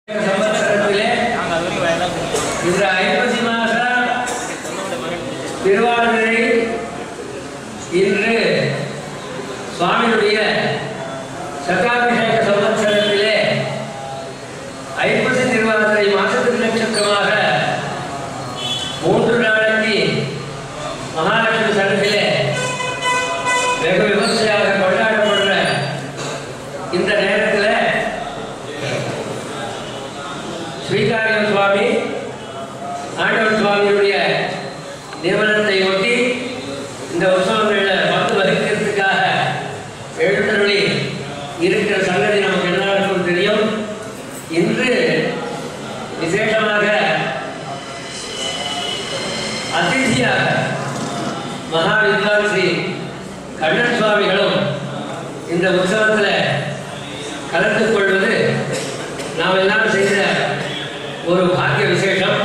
ಸಂವತ್ಸರದಲ್ಲಿ ಇದರ ಐಪಸಿ ಮಾಸ திருவாதிரை இன்று சுவாமியுடைய சகாபிஷேக சம்பத்சரத்திலே ஐப்பசி திருவாதிரை மாசத்திற்கு நட்சத்திரமாக 3 நாளைக்கு மகாலட்சுமி சன்னதியிலே வெகு விமர்சையாக கொண்டாடப்படுற இந்த நேரத்தில் ஸ்ரீகாரியம் சுவாமி ஆண்டவன் சுவாமியுடைய நியமனத்தை ஒட்டி இந்த உற்சவங்களில் பங்கு வகிக்கிறதுக்காக எழுந்தருளி இருக்கிற சங்கதி நமக்கு எல்லாருக்கும் தெரியும். இன்று விசேஷமாக அதிதியாக மகா வித்வான் ஸ்ரீ கண்ணன் சுவாமிகளும் இந்த உற்சவத்தில் கலந்து கொள்வது நாம் எல்லாம் செய்த ஒரு பாக்கிய விசேஷம்.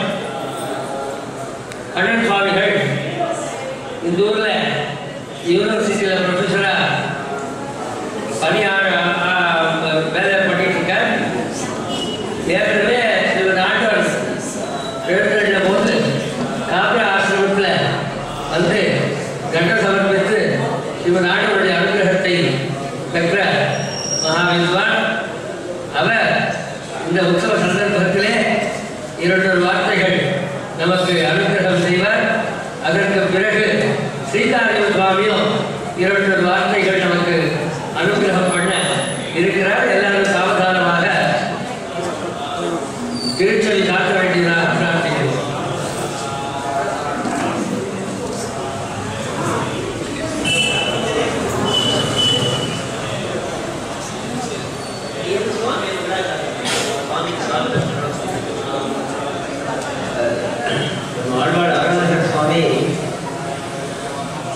கண்ணன் சுவாமிகள் இந்த ஊரில் யூனிவர்சிட்டியில் ப்ரொஃபஸராக வேலை பண்ணிட்டு இருக்கார். ஏற்கனவே இவர் ஆண்டவர் எழுதுகிற போது காபிர ஆசிரமத்தில் வந்து கண்ட சமர்ப்பித்து இவர் ஆண்டவருடைய அனுகிரகத்தை பெற்ற மகாவித்வான். அவர் இந்த உற்சவ சந்தர்ப்பத்திலே 2 வார்த்தைகள் நமக்கு அனுகிரகம் செய்வார். அதற்கு பிறகு ஸ்ரீகாரியம் சுவாமியும் 2 வார்த்தைகள் நமக்கு அனுகிரகம் பண்ண இருக்கிறார். எல்லாரும் சாவதானமாக திருச்சொலி காக்க வேண்டியதாக பிரார்த்திக்கிறோம். ஆழ்வார் அருணகிரி சுவாமி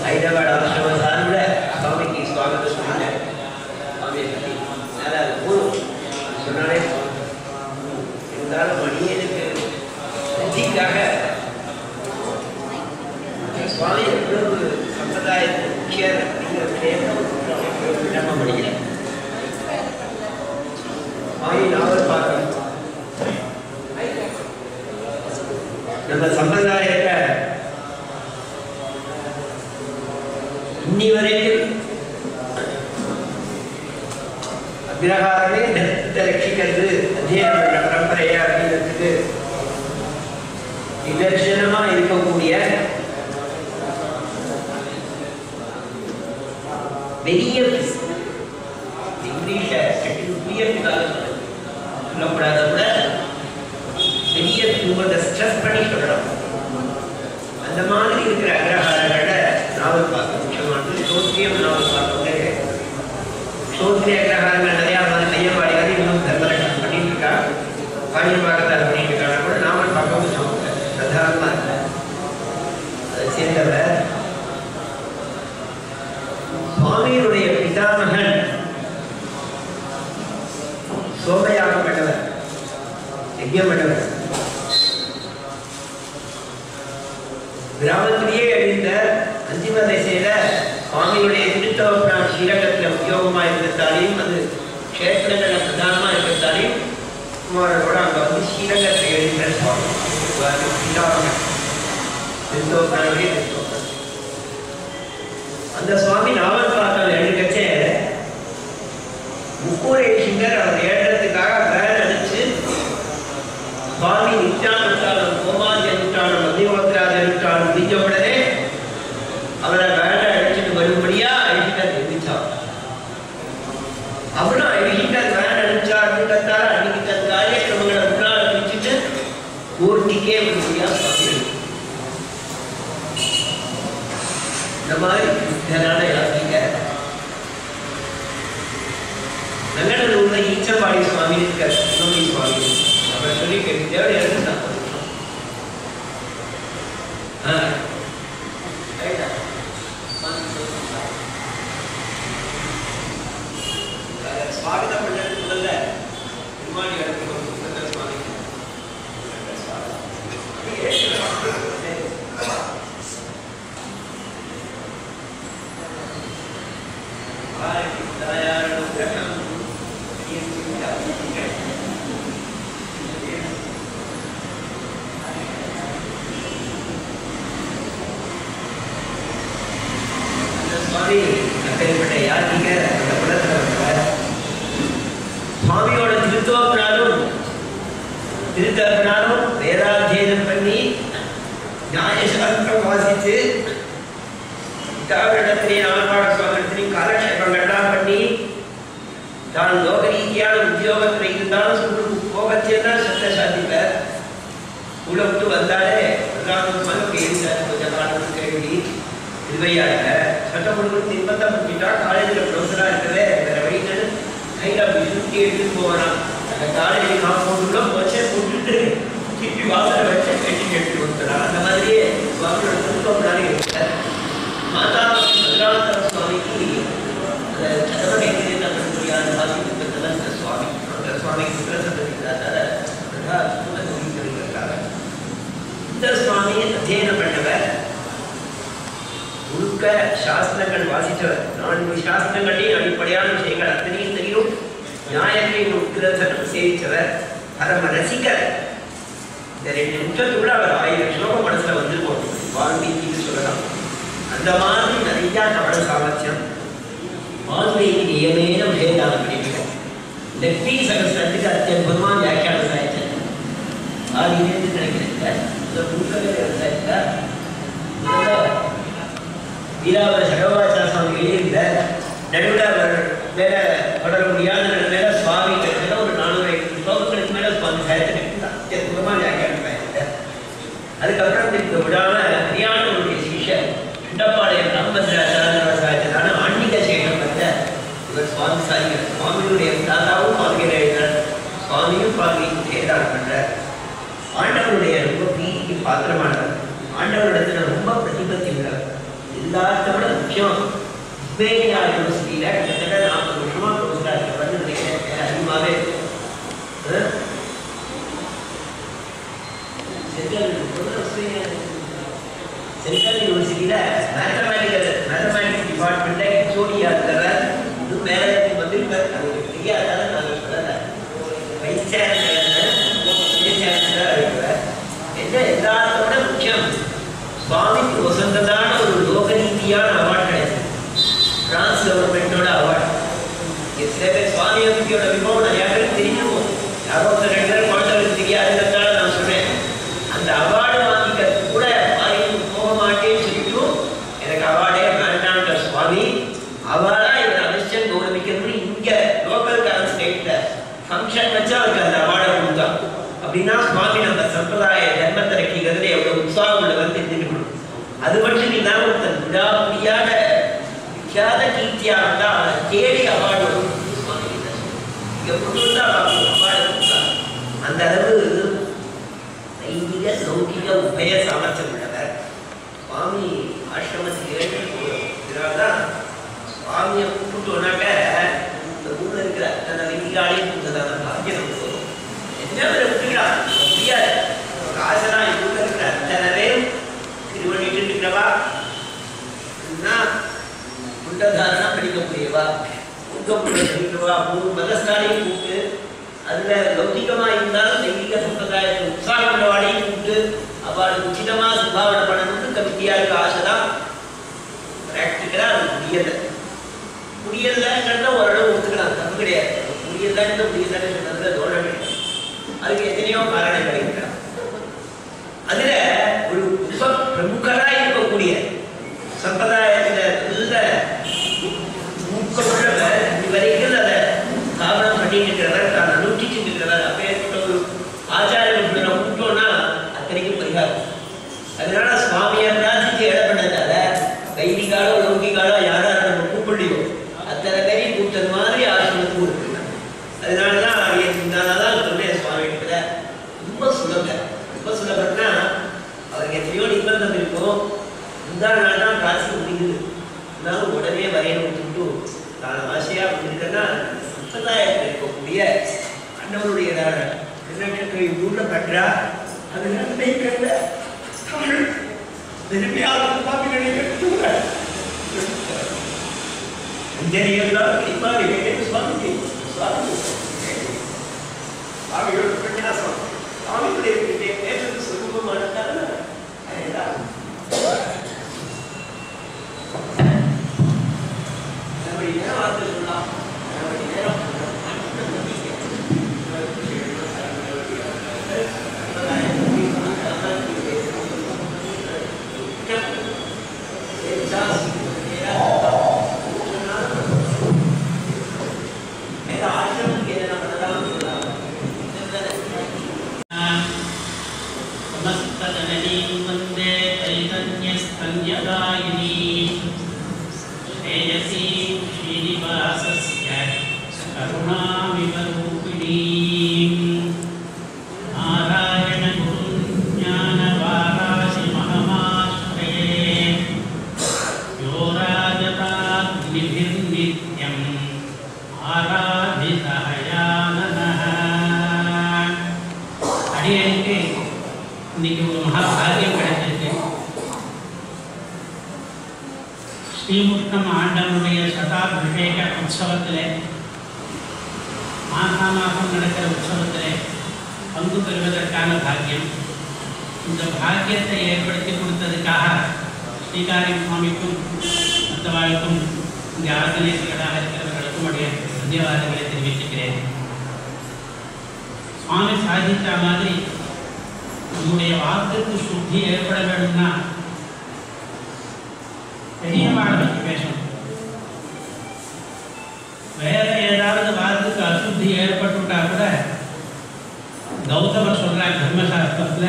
ஹைதராபாத் ஆசிரம சார்பில் சுவாமிக்கு சுவாகத்தம் சொன்னாங்க. சுவாமியை பற்றி அதனால் அது போதும் சொன்னாலே இருந்தாலும் மணியனுக்கு நெஞ்சிக்காக சுவாமி எவ்வளவு சம்பிரதாயத்தின் முக்கியர் அப்படிங்கிறதுலேயே விடாம படிக்கிறேன். சுவாமி நாவல் பார்க்கணும். நம்ம சம்பிரதாயத்தை இன்னி வரைக்கும் அக்ரஹாரமே நெத்தை ரட்சிக்கிறது அத்தியனம் பண்ண பரம்பரையா அப்படிங்கிறதுக்கு நிதர்சனமா இருக்கக்கூடிய பெரிய இங்கிலீஷ சொல்லப்படாத கூட பெரிய தூவத்தை ஸ்ட்ரெஸ் பண்ணி சொல்லணும். அந்த மாதிரி இருக்கிற அக்ரஹாரங்களை நாவல் பார்க்க முக்கியமானது. சோத்திரியம் நாவல் பார்க்கவே சோத்திரிய அக்ரஹாரங்கள் நிறையா கையப்பாடியாவது இன்னும் தர்மரட்சணம் பண்ணிட்டு இருக்கா, காணியமாகத்தான் பண்ணிட்டு இருக்காங்க கூட நாவல் பார்க்கவும் சாதாரணமா இல்லை. அதை சேர்ந்தவர் சுவாமியினுடைய பிதாமகன் சோமயாகம் பண்ணவர், யஜ்யம் பண்ணவர். கிராமத்திலேயே எழுந்த அந்திம திசையில சுவாமியுடைய திருத்தவப்பிரான் ஸ்ரீரங்கத்தில் உத்தியோகமாக இருக்கிறதாலையும் அது கஷேத்திரங்கள பிரதானமாக இருக்கிறதாலையும் குமாரோட அங்கே வந்து ஸ்ரீரங்கத்தை எழுந்த சுவாமி திருத்தவப்பிரானுடைய திருத்தவப்பிரான். அந்த சுவாமி நாவல் பார்க்க எழுக்கச்சே முக்கூரை சிங்கர் அவர் ஏற்றத்துக்காக வேன் அடிச்சு சுவாமி நித்யானுஷ்டானம் கோமாதி அனுஷ்டானம் மத்தியமோத்திராதி அனுஷ்டானம் முடிஞ்ச உடனே அவரை வேலை அழிச்சுட்டு வரும்படியா ஐஹிண்டர் நிர்மிச்சார். அவரும் ஐஹிண்டர் வேலை அழிச்சார்னு கத்தார அன்னைக்கு தன் காரியக்கிரமங்களை முன்னால் பிடிச்சிட்டு பூர்த்திக்கே வரும்படியா சுவாமி. இந்த மாதிரி புத்தனான யாத்திரிக நல்லூர்ல ஈச்சப்பாடி சுவாமி இருக்கார். சுவாமி அவர் சொல்லி கேட்க எழுதுதான் ஸ்வாகதம் பண்ணது முதல்ல திருமாடி இடத்துக்கு ஒரு சுந்தர சுவாமி திருத்தப்பனாலும் வேதாத்தியனம் பண்ணி நியாயசாஸ்திரம் வாசித்து இடத்திலேயே நால்பாட சுவாமிடத்திலையும் காலக்ஷேபங்கள்லாம் பண்ணி தான் லோக ரீதியான உத்தியோகத்தில் இருந்தாலும் சொல்லுக்கு போகத்தான் சத்த சாதிப்பார். உள்ள விட்டு வந்தாலே கொஞ்சம் காலம் கேள்வி திருவையாட சட்டம் கொடுத்து நிர்பந்தம் பண்ணிட்டா காலேஜில் ப்ரொஃபஸராக இருக்கவே வேற வழிகள் கையில் சுற்றி எடுத்துட்டு போகலாம். அந்த காலேஜ் காம்பவுண்டுக்குள்ள வச்சே போட்டுட்டு திருப்பி வாசலை வச்சு கட்டி எடுத்துட்டு கொடுத்துடலாம். அந்த மாதிரியே சுவாமியோட குடும்பம்னாலே இருக்கார். மாதா சந்திரானந்த சுவாமிக்கு அந்த சதவகைத்திலே முடியாத வாசிப்பதெல்லாம் இந்த சுவாமி அந்த சுவாமிக்கு சுற்றசந்திருக்கிறார். இந்த சுவாமி அத்தியனம் பண்ணவர், முழுக்க சாஸ்திரங்கள் வாசித்தவர். 4 சாஸ்திரங்களையும் அடிப்படையான விஷயங்கள் அத்தனையும் தெரியும். நியாயத்தையும் உக்கிரதனம் சேவித்தவர், பரம ரசிகர். இந்த 2 நிமிஷத்துக்குள்ள அவர் 1000 ஸ்லோகம் மனசுல வந்துருவோம் வால்மீகின்னு சொல்லலாம். அந்த மாதிரி நிறைய தமிழ சாமர்த்தியம். வால்மீகி நியமேன பேதான படிக்கிறோம். லக்ஷ்மி சகஸ்ரத்துக்கு அத்தியுதமான வியாக்கியானம் சாய்ச்சார். ஆதியிலேருந்து நினைக்கிறேன் வீராவர சகவாச்சார சுவாமி எழுதியிருந்த நடுவில் மேல தொடர முடியாத மேல சுவாமி கிடைச்சா ஒரு 400 ஸ்லோகங்களுக்கு மேல சுவாமி சாய்ச்சார். அத்தியுதமான வியாக்கியானம் சாய்ச்சார். அதுக்கப்புறம் இந்த விடாம ஹரியானாவுடைய சிஷ்யர் ரெண்டப்பாளையம் ராமபத்ராச்சாரிய சாய்ச்சதான ஆன்மீக சேகம் வந்த இவர் சுவாமி சாய்கிறார். சுவாமியுடைய தாத்தாவும் பால்கீரை எழுதினார், சுவாமியும் பால்கீரையும் சேதாரம் பண்றார். ஆண்டவருடைய ரொம்ப பிரீதிக்கு பாத்திரமானவர், ஆண்டவரிடத்துல ரொம்ப பிரதிபத்தி உள்ளவர். எல்லாத்த விட முக்கியம் உஸ்பேனியா யூனிவர்சிட்டியில கிட்டத்தட்ட 40 வருஷமா ப்ரொஃபஸரா இருக்கிறவர் நினைக்கிறேன். அதிகமாகவே சென்ட்ரல் யூனிவர்சிட்டியில மேத்தமேட்டிக்ஸ் டிபார்ட்மெண்ட்ல ஹெச்ஓடியா இருக்கிறவர். இது மேலே வந்திருப்பார். அது தெரியாதால நான் சொல்லலை. வைஸ் சான்சலர் இருக்கிறார். என்ன எல்லாத்தோட முக்கியம் சுவாமிக்கு வசந்ததான ஒரு லோக ரீதியான அவார்டு கிடைச்சது. பிரான்ஸ் கவர்மெண்டோட அவார்டு. சில பேர் சுவாமியை பற்றியோட விபவம் நிறைய பேருக்கு தெரிஞ்சிருக்கும். யாரோ 2 பேர் குழந்தைகளுக்கு தெரியாதுன்றதால நான் சொல்றேன். அந்த அவார்டு வாங்கிக்கிறது கூட போக மாட்டேன்னு சொல்லிட்டு எனக்கு அவார்டே வேண்டான்ற சுவாமி அவார்டா இவர் அவசியம் கௌரவிக்கணும்னு இங்க லோக்கல் கரண்ட் ஸ்டேட்ல ஃபங்க்ஷன் வச்சு அவருக்கு அந்த அவார்டை கொடுத்தான். அப்படின்னா சுவாமி நம்ம சம்பிரதாய தர்மத்தை ரக்கிக்கிறதுல எவ்வளவு உற்சாகம் உள்ளவர் தெரிஞ்சுக்கணும். அது மட்டும் இல்லாமல் தன் விடாப்பிடியாக விख्याத கீர்த்தியாக இருந்தால் அவனை தேடி அவார்டு சுவாமி இங்க கொண்டு அவார்டு கொடுத்தார். அந்த அளவு நைதிக லௌகிக உபய சாமர்த்தியம் உள்ளவர் சுவாமி. ஆசிரமத்துக்கு இதனால்தான் சுவாமியை கூப்பிட்டோன்னாக்க இந்த ஊர்ல இருக்கிற அந்த வைதிகாலையும் கூப்பிட்டதான பாக்கியம் போதும். என்ன பேரை விட்டுக்கிறான் முடியாது. ஆசனா ஊர்ல இருக்கிற அத்தனை பேரும் திருவள்ளிட்டு இருக்கிறவா, குண்டதாரனா படிக்கக்கூடியவா, படிக்கிறவா, 3 மதஸ்தானையும் கூப்பிட்டு அதுல லௌகிகமா இருந்தாலும் தெய்வீக சம்பிரதாயத்தை உற்சாகம் உள்ளவாடையும் கூப்பிட்டு அவளுக்கு உச்சிதமா சுபாவனை பண்ணணும்னு கமிட்டியாருக்கு ஆசைதான். பிராக்டிக்கலா அது முடியலங்கிறத ஓரளவு ஒத்துக்கலாம், தப்பு கிடையாது. முடியலன்னு சொன்னதுல தோழம் கிடையாது. அதுக்கு எத்தனையோ காரணங்கள் இருக்கிறார். அதுல ஒரு பிரமுகரா இருக்கக்கூடிய சம்பிரதாயத்துல நல்ல ஊக்கமுள்ளவர் இதுவரைக்கும் அதை காவலம் பண்ணிட்டு இருக்கிறவர், தான் அனுஷ்டிச்சு இருக்கிறவர். அப்பேற்பட்ட ஒரு ஆச்சாரம் விட்டோம்னா அத்தனைக்கும் பரிகாரம். அதனால சுவாமியை பிரார்த்திச்சு இடம் பண்ணதால வைதிகாலோ லௌகிகாலோ யாரா நம்ம கூப்பிடலையோ அத்தனை பேரையும் கூப்பிட்டது மாதிரி ஆசிரமத்துக்கு இருக்கு. அதனாலதான் சொன்னேன் சுவாமி கிட்ட ரொம்ப சுலபம்னா அவருக்கு எத்தனையோ நிர்பந்தம் இருக்கும். இந்த நாள் தான் காசு முடியுது, இருந்தாலும் உடனே வரையணும் சொல்லிட்டு நான் ஆசையா பண்ணிருக்கேன்னா சம்பிரதாயத்தில் இருக்கக்கூடிய அண்ணவருடையதான திருநட்சத்திர ஊர்ல கற்றா அது நினைக்கிற தமிழ் பெருமையாக சுவாமி சுவாமியோட பிரன்யாசம் சுவாமியுடைய பேசுறது சுரூபமானதால நேரம் வார்த்தை சொல்லலாம். நேரம் அடியனுக்கு இன்னைக்கு ஒரு மகாபாகியம் கிடைச்சிருக்கு. ஸ்ரீமுஷ்ணம் ஆண்டவனுடைய சதாபிஷேக உற்சவத்தில் மாதம் நடக்கிற உற்சவத்தில் பங்கு பெறுவதற்கான பாக்கியம், இந்த பாக்கியத்தை ஏற்படுத்தி கொடுத்ததுக்காக ஸ்ரீகாரி சுவாமிக்கும் மற்றவாளுக்கும் இங்கே ஆர்கனைசர்களாக இருக்கிறவர்களுக்கும் உடைய தன்யவாதங்களை தெரிவித்துக்கிறேன். சுவாமி சாதித்த மாதிரி நம்முடைய வாக்குக்கு சுத்தி ஏற்பட வேண்டும்னா பெரியவாளை பற்றி பேசணும். வேற ஏதாவது வாக்குக்கு அசுத்தி ஏற்பட்டுட்டா கூட கௌதமர் சொல்றார் தர்மசாஸ்திரத்துல,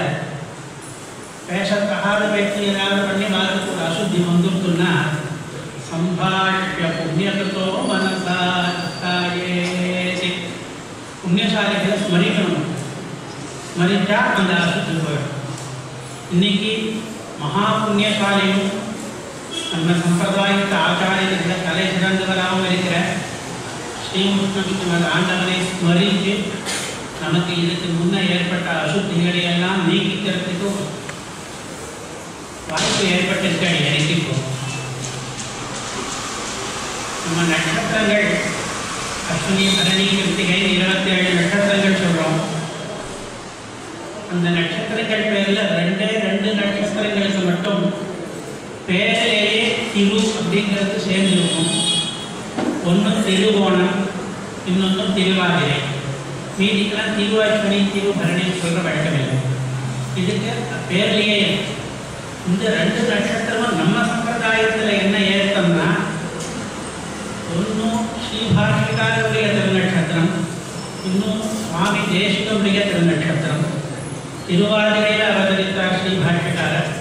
பேசத்தகாத பேச்சு ஏதாவது பண்ணி வாக்குக்கு ஒரு அசுத்தி வந்துருக்குன்னா சம்பாஷ்ய புண்ணியகத்தோ மனசாயேசி, புண்ணியசாலிகளை ஸ்மரிக்கணும். ஸ்மரிச்சா அந்த அசுத்தி போயிடும். இன்னைக்கு மகா புண்ணியசாலியும் நம்ம சம்பிரதாயத்தை ஆச்சாரியர்களை தலை சிறந்தவராகவும் இருக்கிற ஸ்ரீமுஷ்ண ஆண்டவனை ஸ்மரித்து நமக்கு இதுக்கு முன்னே ஏற்பட்ட அசுத்திகளை எல்லாம் நீக்கிக்கிறதுக்கு வாய்ப்பு ஏற்பட்டிருக்க எனக்கு போகும். நம்ம நட்சத்திரங்கள் அஸ்வினி பரணி கிருத்திகை 27 நட்சத்திரங்கள் சொல்கிறோம். அந்த நட்சத்திரங்கள் பேரில் 2 நட்சத்திரங்களுக்கு மட்டும் பேரிலேயே திரு அப்படிங்கிறது சேர்ந்துருக்கும். ஒன்று திருவோணம், இன்னொன்று திருவாதிரை. மீதிக்கெல்லாம் திருவாய்ப்பணி திருபரணின்னு சொல்கிற வழக்கமில்லை. இதுக்கு பேர்லேயே இந்த 2 நட்சத்திரமும் நம்ம சம்பிரதாயத்தில் என்ன ஏற்றம்னா, ஒன்றும் ஸ்ரீபாஷிகாருடைய திருநட்சத்திரம், இன்னும் சுவாமி தேசிகனுடைய திருநட்சத்திரம். திருவாதிரையில் அவதரித்தார் ஸ்ரீபாஷிகாரர்,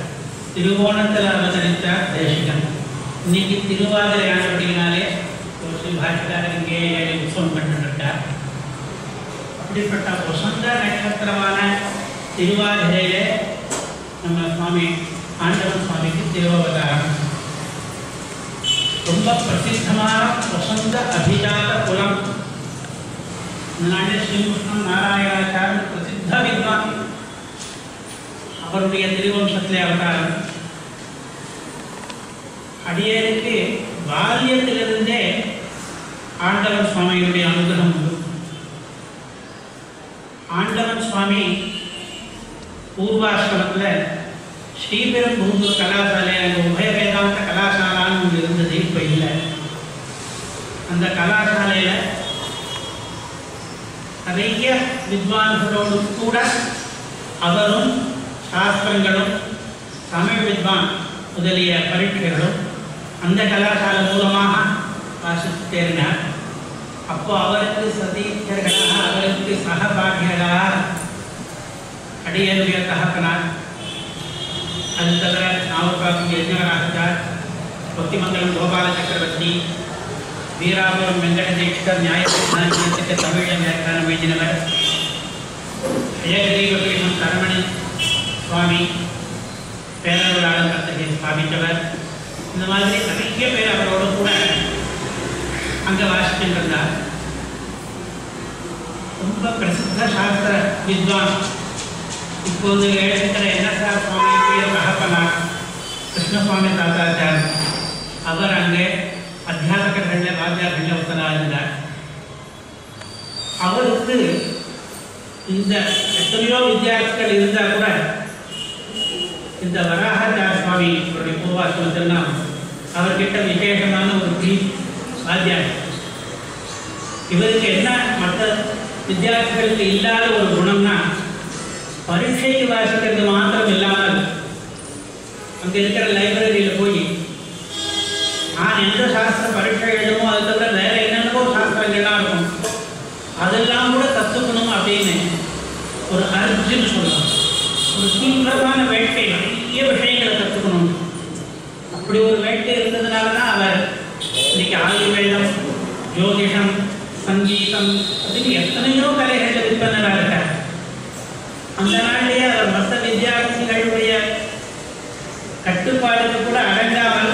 திருவோணத்தில் அவதரித்தார் தேசிகன். இன்னைக்கு திருவாதிரை ஆனபடினாலே ஒரு ஸ்ரீபாஷிகாரர் இங்கே உற்சவம் பண்ணிருக்கார். அப்படிப்பட்ட வசந்த நட்சத்திரமான திருவாதிரையிலே நம்ம சுவாமி ஆண்டவன் சுவாமிக்கு திருவவதாரம். ரொம்ப பிரசித்தமான வசந்த அபிஜாத குலம். ஸ்ரீமுஷ்ணம் நாராயணாச்சாரியர் பிரசித்த வித்வான். அவருடைய திருவம்சத்திலே அவதாரம். அடியேருக்கு பால்யத்திலிருந்தே ஆண்டவன் சுவாமியுடைய அனுகிரகம் உண்டு. ஆண்டவன் சுவாமி பூர்வாசிரமத்தில் ஸ்ரீபெரும்புதூர் கலாசாலை, அங்கே உபய வேதாந்த கலாசாலான்னு ஒன்று இருந்தது, இப்போ இல்லை. அந்த கலாசாலையில் நிறைய வித்வான்களோடு கூட அவரும் சாஸ்திரங்களும் தமிழ் வித்வான் முதலிய பரீட்சைகளும் அந்த கலாசாலை மூலமாக வாசித்து தேறினார். அப்போ அவருக்கு சதீச்சர்களாக, அவருக்கு சகபாகியர்களாக அடியனுடைய தகப்பனார், அது தவிர நாவல்பாக்கம் யஜ்ஞராஜார், கொத்திமங்கலம் கோபால சக்கரவர்த்தி, வீராபுரம் வெங்கட தீட்சிதர் நியாயத்துக்கு தமிழில் வியாக்கியானம் எழுதினவர், ஜெயகிரீவபீஷம் கரமணி சுவாமி பேரருளாளர் கர்த்தகை ஸ்தாபித்தவர். இந்த மாதிரி நிறைய பேர் அவரோடு கூட அங்கே வாசிச்சுருந்தார். ரொம்ப பிரசித்த சாஸ்திர வித்வான். இப்போது எழுதுகிற என்எஸ்ஆர் சுவாமியுடைய தகப்பனார் கிருஷ்ணசுவாமி தாத்தாச்சார், அவர் அங்கே அத்தியாபகர்களில் வாத்தியார்களில் ஒருத்தராக இருந்தார். அவருக்கு இந்த எத்தனையோ வித்தியார்த்திகள் இருந்தால் கூட இந்த வராகாச்சார சுவாமி அவருடைய பூர்வாசிரமத்தில்னா அவர்கிட்ட விசேஷமான ஒரு வாத்தியார். இவருக்கு என்ன மற்ற வித்தியார்த்திகளுக்கு இல்லாத ஒரு குணம்னா, பரீட்சைக்கு வாசிக்கிறது மாத்திரம் இல்லாமல் அங்கே இருக்கிற லைப்ரரியில் போய் நான் எந்த சாஸ்திர பரீட்சை எழுதுமோ அது தவிர வேற என்னென்னவோ சாஸ்திரங்கள்லாம் இருக்கும், அதெல்லாம் கூட கற்றுக்கணும் அப்படின்னு ஒரு அர்ஜுன்னு சொல்லலாம். ஒரு தீவிரமான வேட்கை, நிறைய விஷயங்களை கற்றுக்கணும். அப்படி ஒரு வேட்கை இருந்ததுனால தான் அவர் இன்னைக்கு ஆயுர்வேதம், ஜோதிஷம், சங்கீதம் அப்படின்னு எத்தனையோ கலைகளில் விற்பனராக இருக்கார். அந்த நாட்டிலேயே அவர் மற்ற வித்தியார்த்திகளுடைய கட்டுப்பாடுக்கு கூட அடங்காமல்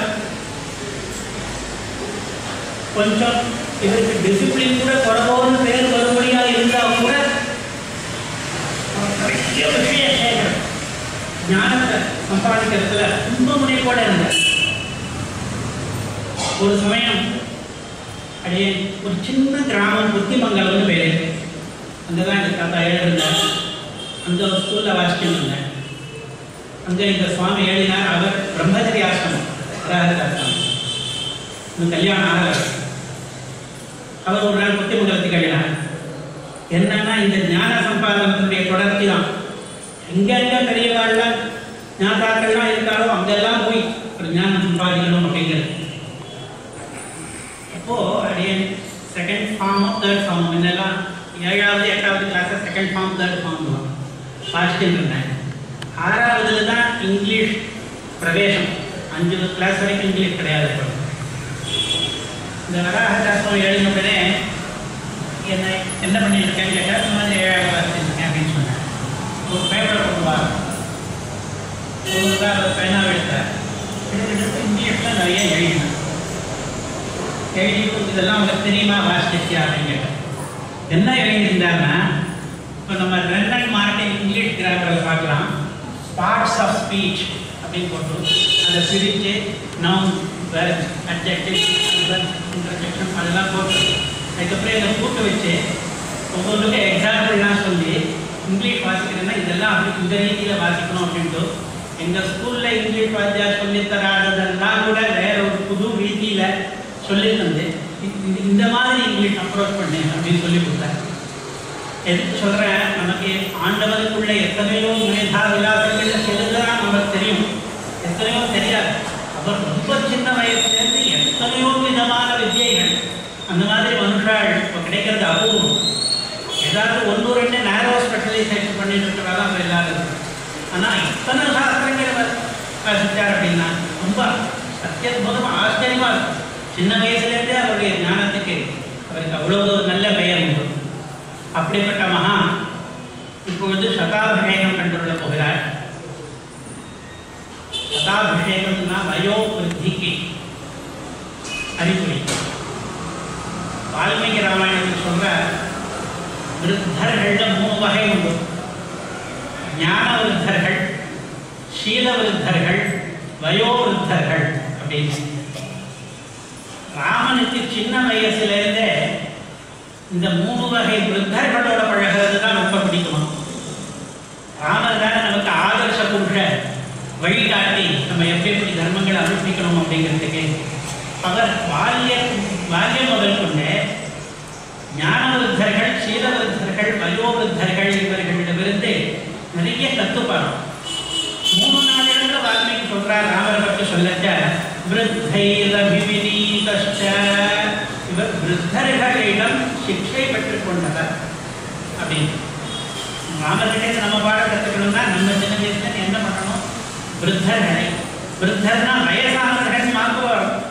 கொஞ்சம் இதற்கு டிசிப்ளின் கூட குறைவோன்னு பேர் வரும்படியாக இருந்தால் கூட நிறைய நிறைய விஷய சேகரம் ஞானத்தை சம்பாதிக்கிறதுல ரொம்ப முனைப்போட இருந்தார். ஒரு சமயம் அப்படியே ஒரு சின்ன கிராமம் புத்திமங்கலம்னு பேர், அங்கதான் இந்த தாத்தா எழுதினார். அந்த ஒரு ஸ்கூல்ல வாசிச்சுட்டு இருந்தேன். அங்கே இந்த சுவாமி எழுதினார். அவர் பிரம்மச்சரி ஆசிரமம் இன்னும் கல்யாணம் ஆகல. அவர் ஒரு நாள் புத்திமங்கலத்துக்கு எழுதினார். என்னன்னா இந்த ஞான சம்பாதனத்தினுடைய தொடர்ச்சி தான். எங்கெங்க பெரியவாழ்லாம் ஞாதாக்கள்லாம் இருக்காரோ அங்கெல்லாம் போய் ஒரு ஞானம் சம்பாதிக்கணும் அப்படிங்கிறது. அப்போ அப்படியே செகண்ட் ஃபார்ம் தேர்ட் ஃபார்ம் முன்னெல்லாம் 7வது 8வது class second form third form வாசிச்சுட்டு இருந்தேன். 6வதுல தான் இங்கிலீஷ் பிரவேசம். 5 கிளாஸ் வரைக்கும் இங்கிலீஷ் கிடையாது. இந்த வராகசாஸ்திரம் எழுதினவுடனே என்ன பண்ணிட்டு இருக்கேன்னு கேட்டால் இந்த மாதிரி 7வது கிளாஸ் இருக்கேன் அப்படின்னு சொன்னேன். ஒரு பேப்பரை கொண்டு வா, ஒரு பேனா எடுத்தேன். இங்கிலீஷில் நிறைய எழுதினேன். எழுதிட்டு இதெல்லாம் உங்களுக்கு தெரியுமா வாசிச்சியா அப்படின்னு கேட்டேன். என்ன எழுதியிருந்தாருன்னா, இப்போ நம்ம ரெண்டன் மார்ட்டின் இங்கிலீஷ் கிராமரில் பார்க்கலாம். பார்ட்ஸ் ஆஃப் ஸ்பீச் அப்படின்னு போட்டு அதை பிரித்து நவுன் வெர்ப் அட்ஜெக்டிவ் இன்டர்ஜெக்ஷன் அதெல்லாம் போட்டு அதுக்கப்புறம் இதை கூட்டு வச்சு ஒவ்வொன்றுக்கும் எக்ஸாம்பிள்லாம் சொல்லி இங்கிலீஷ் வாசிக்கிறேன்னா இதெல்லாம் அப்படி இந்த ரீதியில் வாசிக்கணும் அப்படின்ட்டு எங்கள் ஸ்கூலில் இங்கிலீஷ் வாத்தியார் சொல்லித்தராததெல்லாம் கூட வேற ஒரு புது ரீதியில் சொல்லி தந்து இந்த மாதிரி இங்கிலீஷ் அப்ரோச் பண்ணேன் அப்படின்னு சொல்லி கொடுத்தாரு. எதுக்கு சொல்கிறேன், நமக்கு ஆண்டவனுக்குள்ள எத்தனையோ மேதா விலாசங்கள் எழுதுதான் நமக்கு தெரியும், எத்தனையோ தெரியாது. அவர் ரொம்ப சின்ன வயசுலேருந்து எத்தனையோ விதமான வித்தியைகள் அந்த மாதிரி மனுஷாள் இப்போ கிடைக்கிறது அபூர்வம். ஏதாவது 1-2 நேரோ ஸ்பெஷலைசேஷன் பண்ணிட்டு இருக்கிறாங்க அவங்க எல்லாரும். ஆனால் இத்தனை சாஸ்திரங்கள் வாசித்தார் அப்படின்னா ரொம்ப அத்தியுதமாக ஆச்சரியமாக இருக்கும். சின்ன வயசுலேருந்தே அவருடைய ஞானத்துக்கு அவருக்கு அவ்வளவு நல்ல பெயர் உண்டு. அப்படிப்பட்ட மகா இப்பொழுது சதாபிஷேகம் கண்டுள்ள போகிறார். சதாபிஷேகம்னா வயோவிருத்திக்கு அறிகுறி. வால்மீகி ராமாயணத்தில் சொல்ற விருத்தர்கள்ல 3 வகை உண்டு. ஞான விருத்தர்கள், சீல விருத்தர்கள், வயோவிருத்தர்கள் அப்படின்னு. ராமனுக்கு சின்ன வயசுலேருந்தே இந்த 3 வகை விருத்தர்களோட பழகிறது தான் ரொம்ப பிடிக்குமா. ராமர் தான் நமக்கு ஆதர்ச புருஷ வழிகாட்டி நம்ம எப்படி தர்மங்களை அனுஷ்டிக்கணும் அப்படிங்கிறதுக்கு. அவர் பால்யம் முதல் கொண்டு ஞான விருத்தர்கள், சீல விருத்தர்கள், வயோவிருத்தர்கள் இவர்களிடமிருந்து நிறைய கத்துப்பாடும். 3-4 இடத்துல வால்மீகி சொல்றார் ராமரை பற்றி சொல்லச்ச விருத்தைரபிவினீதஸ்ச, இவர் விருத்தர்களிடம் சிக்ஷை பெற்றுக் கொண்டவர் அப்படின்னு. ராமர்கிட்ட நம்ம பாடம் கற்றுக்கணும்னா நம்ம சின்ன வயசுல என்ன பண்ணணும், விருத்தர்களை, விருத்தர்னா வயசானவர்கள் மாற்று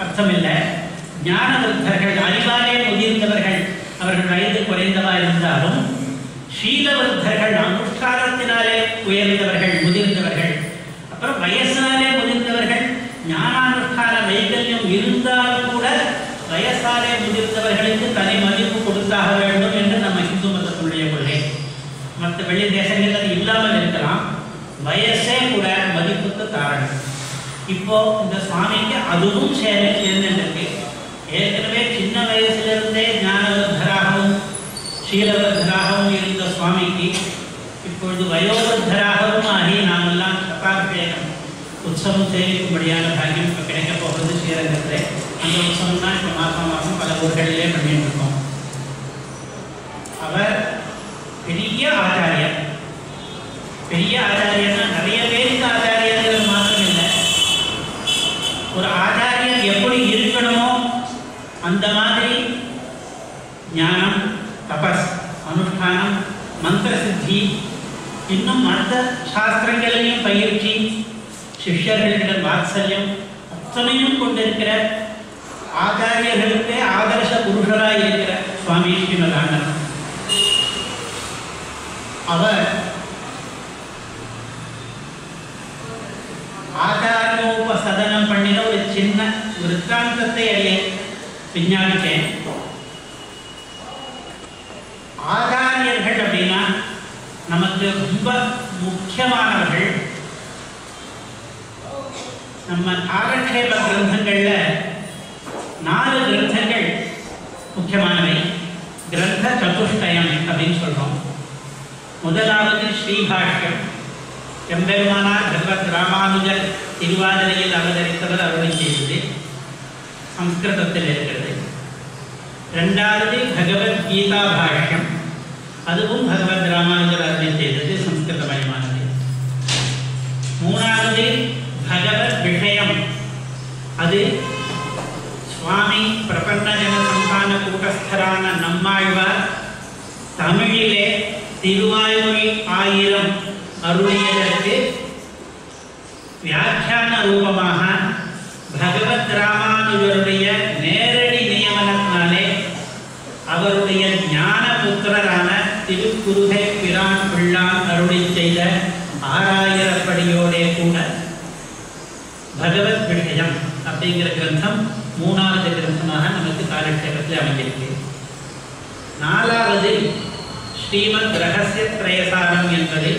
அர்த்தம் இல்லை, ஞான விருத்தர்கள் அறிவாலே முதிர்ந்தவர்கள், அவர்கள் வயது குறைந்தவா இருந்தாலும், சீல விருத்தர்கள் அனுஷ்டானத்தினாலே உயர்ந்தவர்கள் முதிர்ந்தவர்கள், அப்புறம் வயசாலே முதிர்ந்தவர்கள் ஞானானுஷ்டான வைகல்யம் இருந்தால் கூட வயசாலே முதிர்ந்தவர்களுக்கு தனி மதிப்பு கொடுத்தாக வேண்டும் என்று நம்ம இந்து மதத்தினுடைய கொள்கை. மற்ற வெளி தேசங்கள் அது இல்லாமல் இருக்கலாம், வயசே கூட மதிப்புக்கு காரணம். இப்போ இந்த சுவாமிக்கு அதுவும் சேர்ந்துருக்கு. ஏற்கனவே சின்ன வயசிலிருந்தே ஞானவர்தராகவும் சீலவர்தராகவும் இருந்த சுவாமிக்கு இப்பொழுது வயோவர்தராகவும் ஆகி நாமெல்லாம் சதாபிஷேகம் உற்சவம் சேவிக்கும்படியான பாக்கியம் இப்போ கிடைக்க போகிறது ஸ்ரீரங்கத்தில். அந்த உற்சவம் தான் இப்போ மாதம் பல ஊர்களிலே பண்ணிட்டு இருக்கோம். அவர் பெரிய ஆச்சாரியர். பெரிய ஆச்சாரியர்னா நிறைய பேருக்கு ஆச்சாரியர்கள் மாத்திரம் இல்லை, ஒரு ஆச்சாரியர் எப்படி இருக்கணுமோ அந்த மாதிரி ஞானம், தபஸ், அனுஷ்டானம், மந்திர சித்தி, இன்னும் மற்ற சாஸ்திரங்களையும் பயிற்சி, சிஷ்யர்களிடம் வாத்சல்யம் அத்தனையும் கொண்டிருக்கிற ஆச்சாரியர்களுக்கு ஆதர்ச புருஷராக இருக்கிற சுவாமி ஸ்ரீமதானந்தர். அவர் ஆச்சாரியோபசதனம் பண்ணின ஒரு சின்ன விருத்தாந்தத்தை அறிய விஞ்ஞானித்தேன். ஆச்சாரியர்கள் அப்படின்னா நமக்கு நமக்கு ரொம்ப முக்கியமானவர்கள். நம்ம காலக்ஷேப கிரந்தங்கள்ல 4 கிரந்தங்கள் முக்கியமானவை. கிரந்த சதுஷ்டயம் அப்படின்னு சொல்றோம். முதலாவது ஸ்ரீபாஷ்யம். எம்பெருமானார் பகவத் ராமானுஜர் திருவாதிரையில் அவதரித்தவர் அருளை செய்தது, சம்ஸ்கிருதத்தில் இருக்கிறது. இரண்டாவது பகவத்கீதா பாஷ்யம், அதுவும் பகவத் ராமானுஜர் அருளை செய்தது, சம்ஸ்கிருதமயமானது. மூணாவது பகவத் விஷயம், அது சுவாமி பிரபன்னஜன சந்தான கூட்டஸ்தரான நம்மாழ்வார் தமிழிலே திருவாய்மொழி 1000 அருளியதற்கு வியாக்கியான ரூபமாக பகவத் ராமானுஜருடைய நேரடி நியமனத்தினாலே அவருடைய ஞான புத்திரரான திருக்குறுகை பிரான் பிள்ளான் அருளி செய்த 6000 படியோடே கூட பகவத் விஷயம் அப்படிங்கிற கிரந்தம் 3வது கிரந்தமாக நமக்கு காலக்ஷேபத்தில் அமைந்திருக்கு. 4வது ஸ்ரீமத் ரகசிய திரயசாரம் என்பது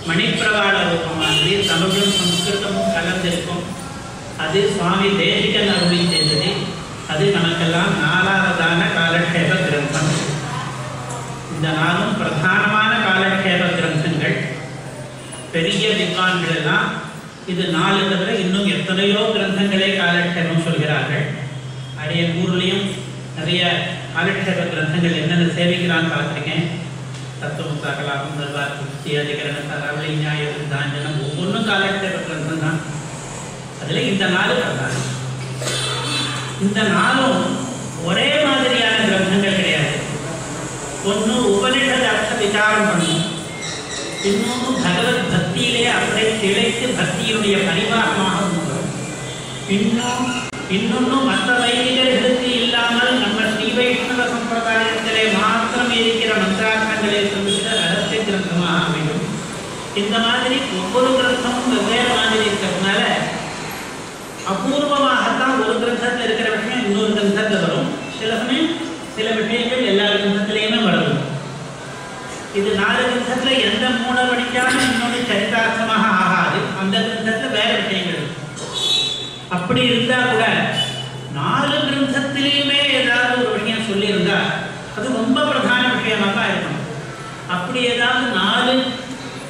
மணிப்பிரவாள ரூபமானது, தமிழும் சம்ஸ்கிருதமும் கலந்திருக்கும். அது சுவாமி தேசிகன் அருளி செய்தது. அது நமக்கெல்லாம் 4வதான காலக்ஷேப கிரந்தம். இந்த 4ம் பிரதானமான காலக்ஷேப கிரந்தங்கள். பெரிய வித்வான்கள் எல்லாம் இது 4 தவிர இன்னும் எத்தனையோ கிரந்தங்களை காலக்ஷேபம் சொல்கிறார்கள். அடைய ஊர்லேயும் நிறைய காலக்ஷேப கிரந்தங்கள் என்னென்ன சேவிக்கிறான்னு பார்த்துருக்கேன். தத்துவமுத்தாகலாம், நிர்வாகி, அதிகரணம், தகவலை, நியாய சித்தாஞ்சனம், ஒவ்வொன்றும் காலக்ஷேப கிரந்தம் தான். அதில் இந்த 4 பிரதானம். இந்த 4ம் ஒரே மாதிரியான கிரந்தங்கள் கிடையாது. ஒன்று உபனிஷத் அர்த்த விசாரம் பண்ணும், இன்னொன்று பகவத் பக்தியிலே அப்படியே திளைத்து பக்தியினுடைய பரிவாகமாக வரும். இன்னொன்று மற்ற வைதிகர்களுக்கு இல்லாமல் நம்ம ஸ்ரீ வைஷ்ணவ சம்பிரதாயத்திலே மாத்திரம் இருக்கிற மந்திரார்த்தங்களை சொல்லுகிற ரகசிய கிரந்தமாக அமையும். இந்த மாதிரி ஒவ்வொரு கிரந்தமும் வெவ்வேறு மாதிரி இருக்கிறதுனால அபூர்வமாகத்தான் ஒரு கிரந்தத்தில் இருக்கிற விஷயம் இன்னொரு கிரந்தத்தில் வரும். சில சமயம் சில விஷயங்கள் எல்லா கிரந்தத்திலையுமே வரும். இது 4 கிரந்தத்தில் எந்த 3 படிக்காமல் இன்னொன்று சரிதார்த்தமாக ஆகாது. அந்த கிரந்தத்தில் வேற விஷயங்கள் இருக்கும். அப்படி இருந்தா கூட 4 கிரந்தத்திலையுமே ஏதாவது ஒரு விஷயம் சொல்லியிருந்தா அது ரொம்ப பிரதான விஷயமாக தான் இருக்கணும். அப்படி ஏதாவது 4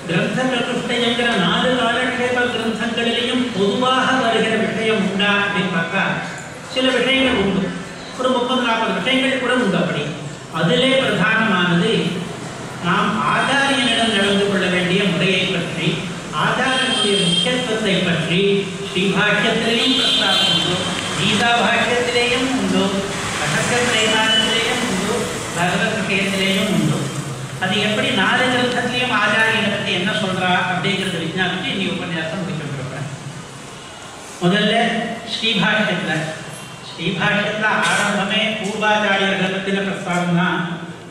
கிரந்த சதுஷ்டயங்கிற 4 காலக்ஷேப கிரந்தங்களிலையும் பொதுவாக வருகிற விஷயம் உண்டா அப்படின்னு பார்த்தா சில விஷயங்கள் உண்டு. ஒரு 30-40 விஷயங்கள் கூட உண்டு. அப்படி அதிலே பிரதானமானது நாம் ஆச்சாரியனிடம் நடந்து கொள்ள வேண்டிய முறையை பற்றி, ஆச்சாரியனுடைய முக்கியத்துவத்தை பற்றி ஸ்ரீபாஷ்யத்திலேயும் பிரஸ்தாபம் உண்டு, கீதா பாஷ்யத்திலேயும் உண்டு, ரகசிய திரயசாரத்திலேயும் உண்டு, பகவத் விஷயத்திலேயும் உண்டு. அது எப்படி 4 கிரந்தத்திலையும் ஆச்சாரியனை பற்றி என்ன சொல்றா அப்படிங்கிறது விஞ்ஞானிக்கு இன்னி உபன்யாசம் முடிச்சுருக்கிறேன். முதல்ல ஸ்ரீபாஷ்யத்தில் ஆரம்பமே பூர்வாச்சாரியர்களை பற்றின பிரஸ்தாபம் தான்.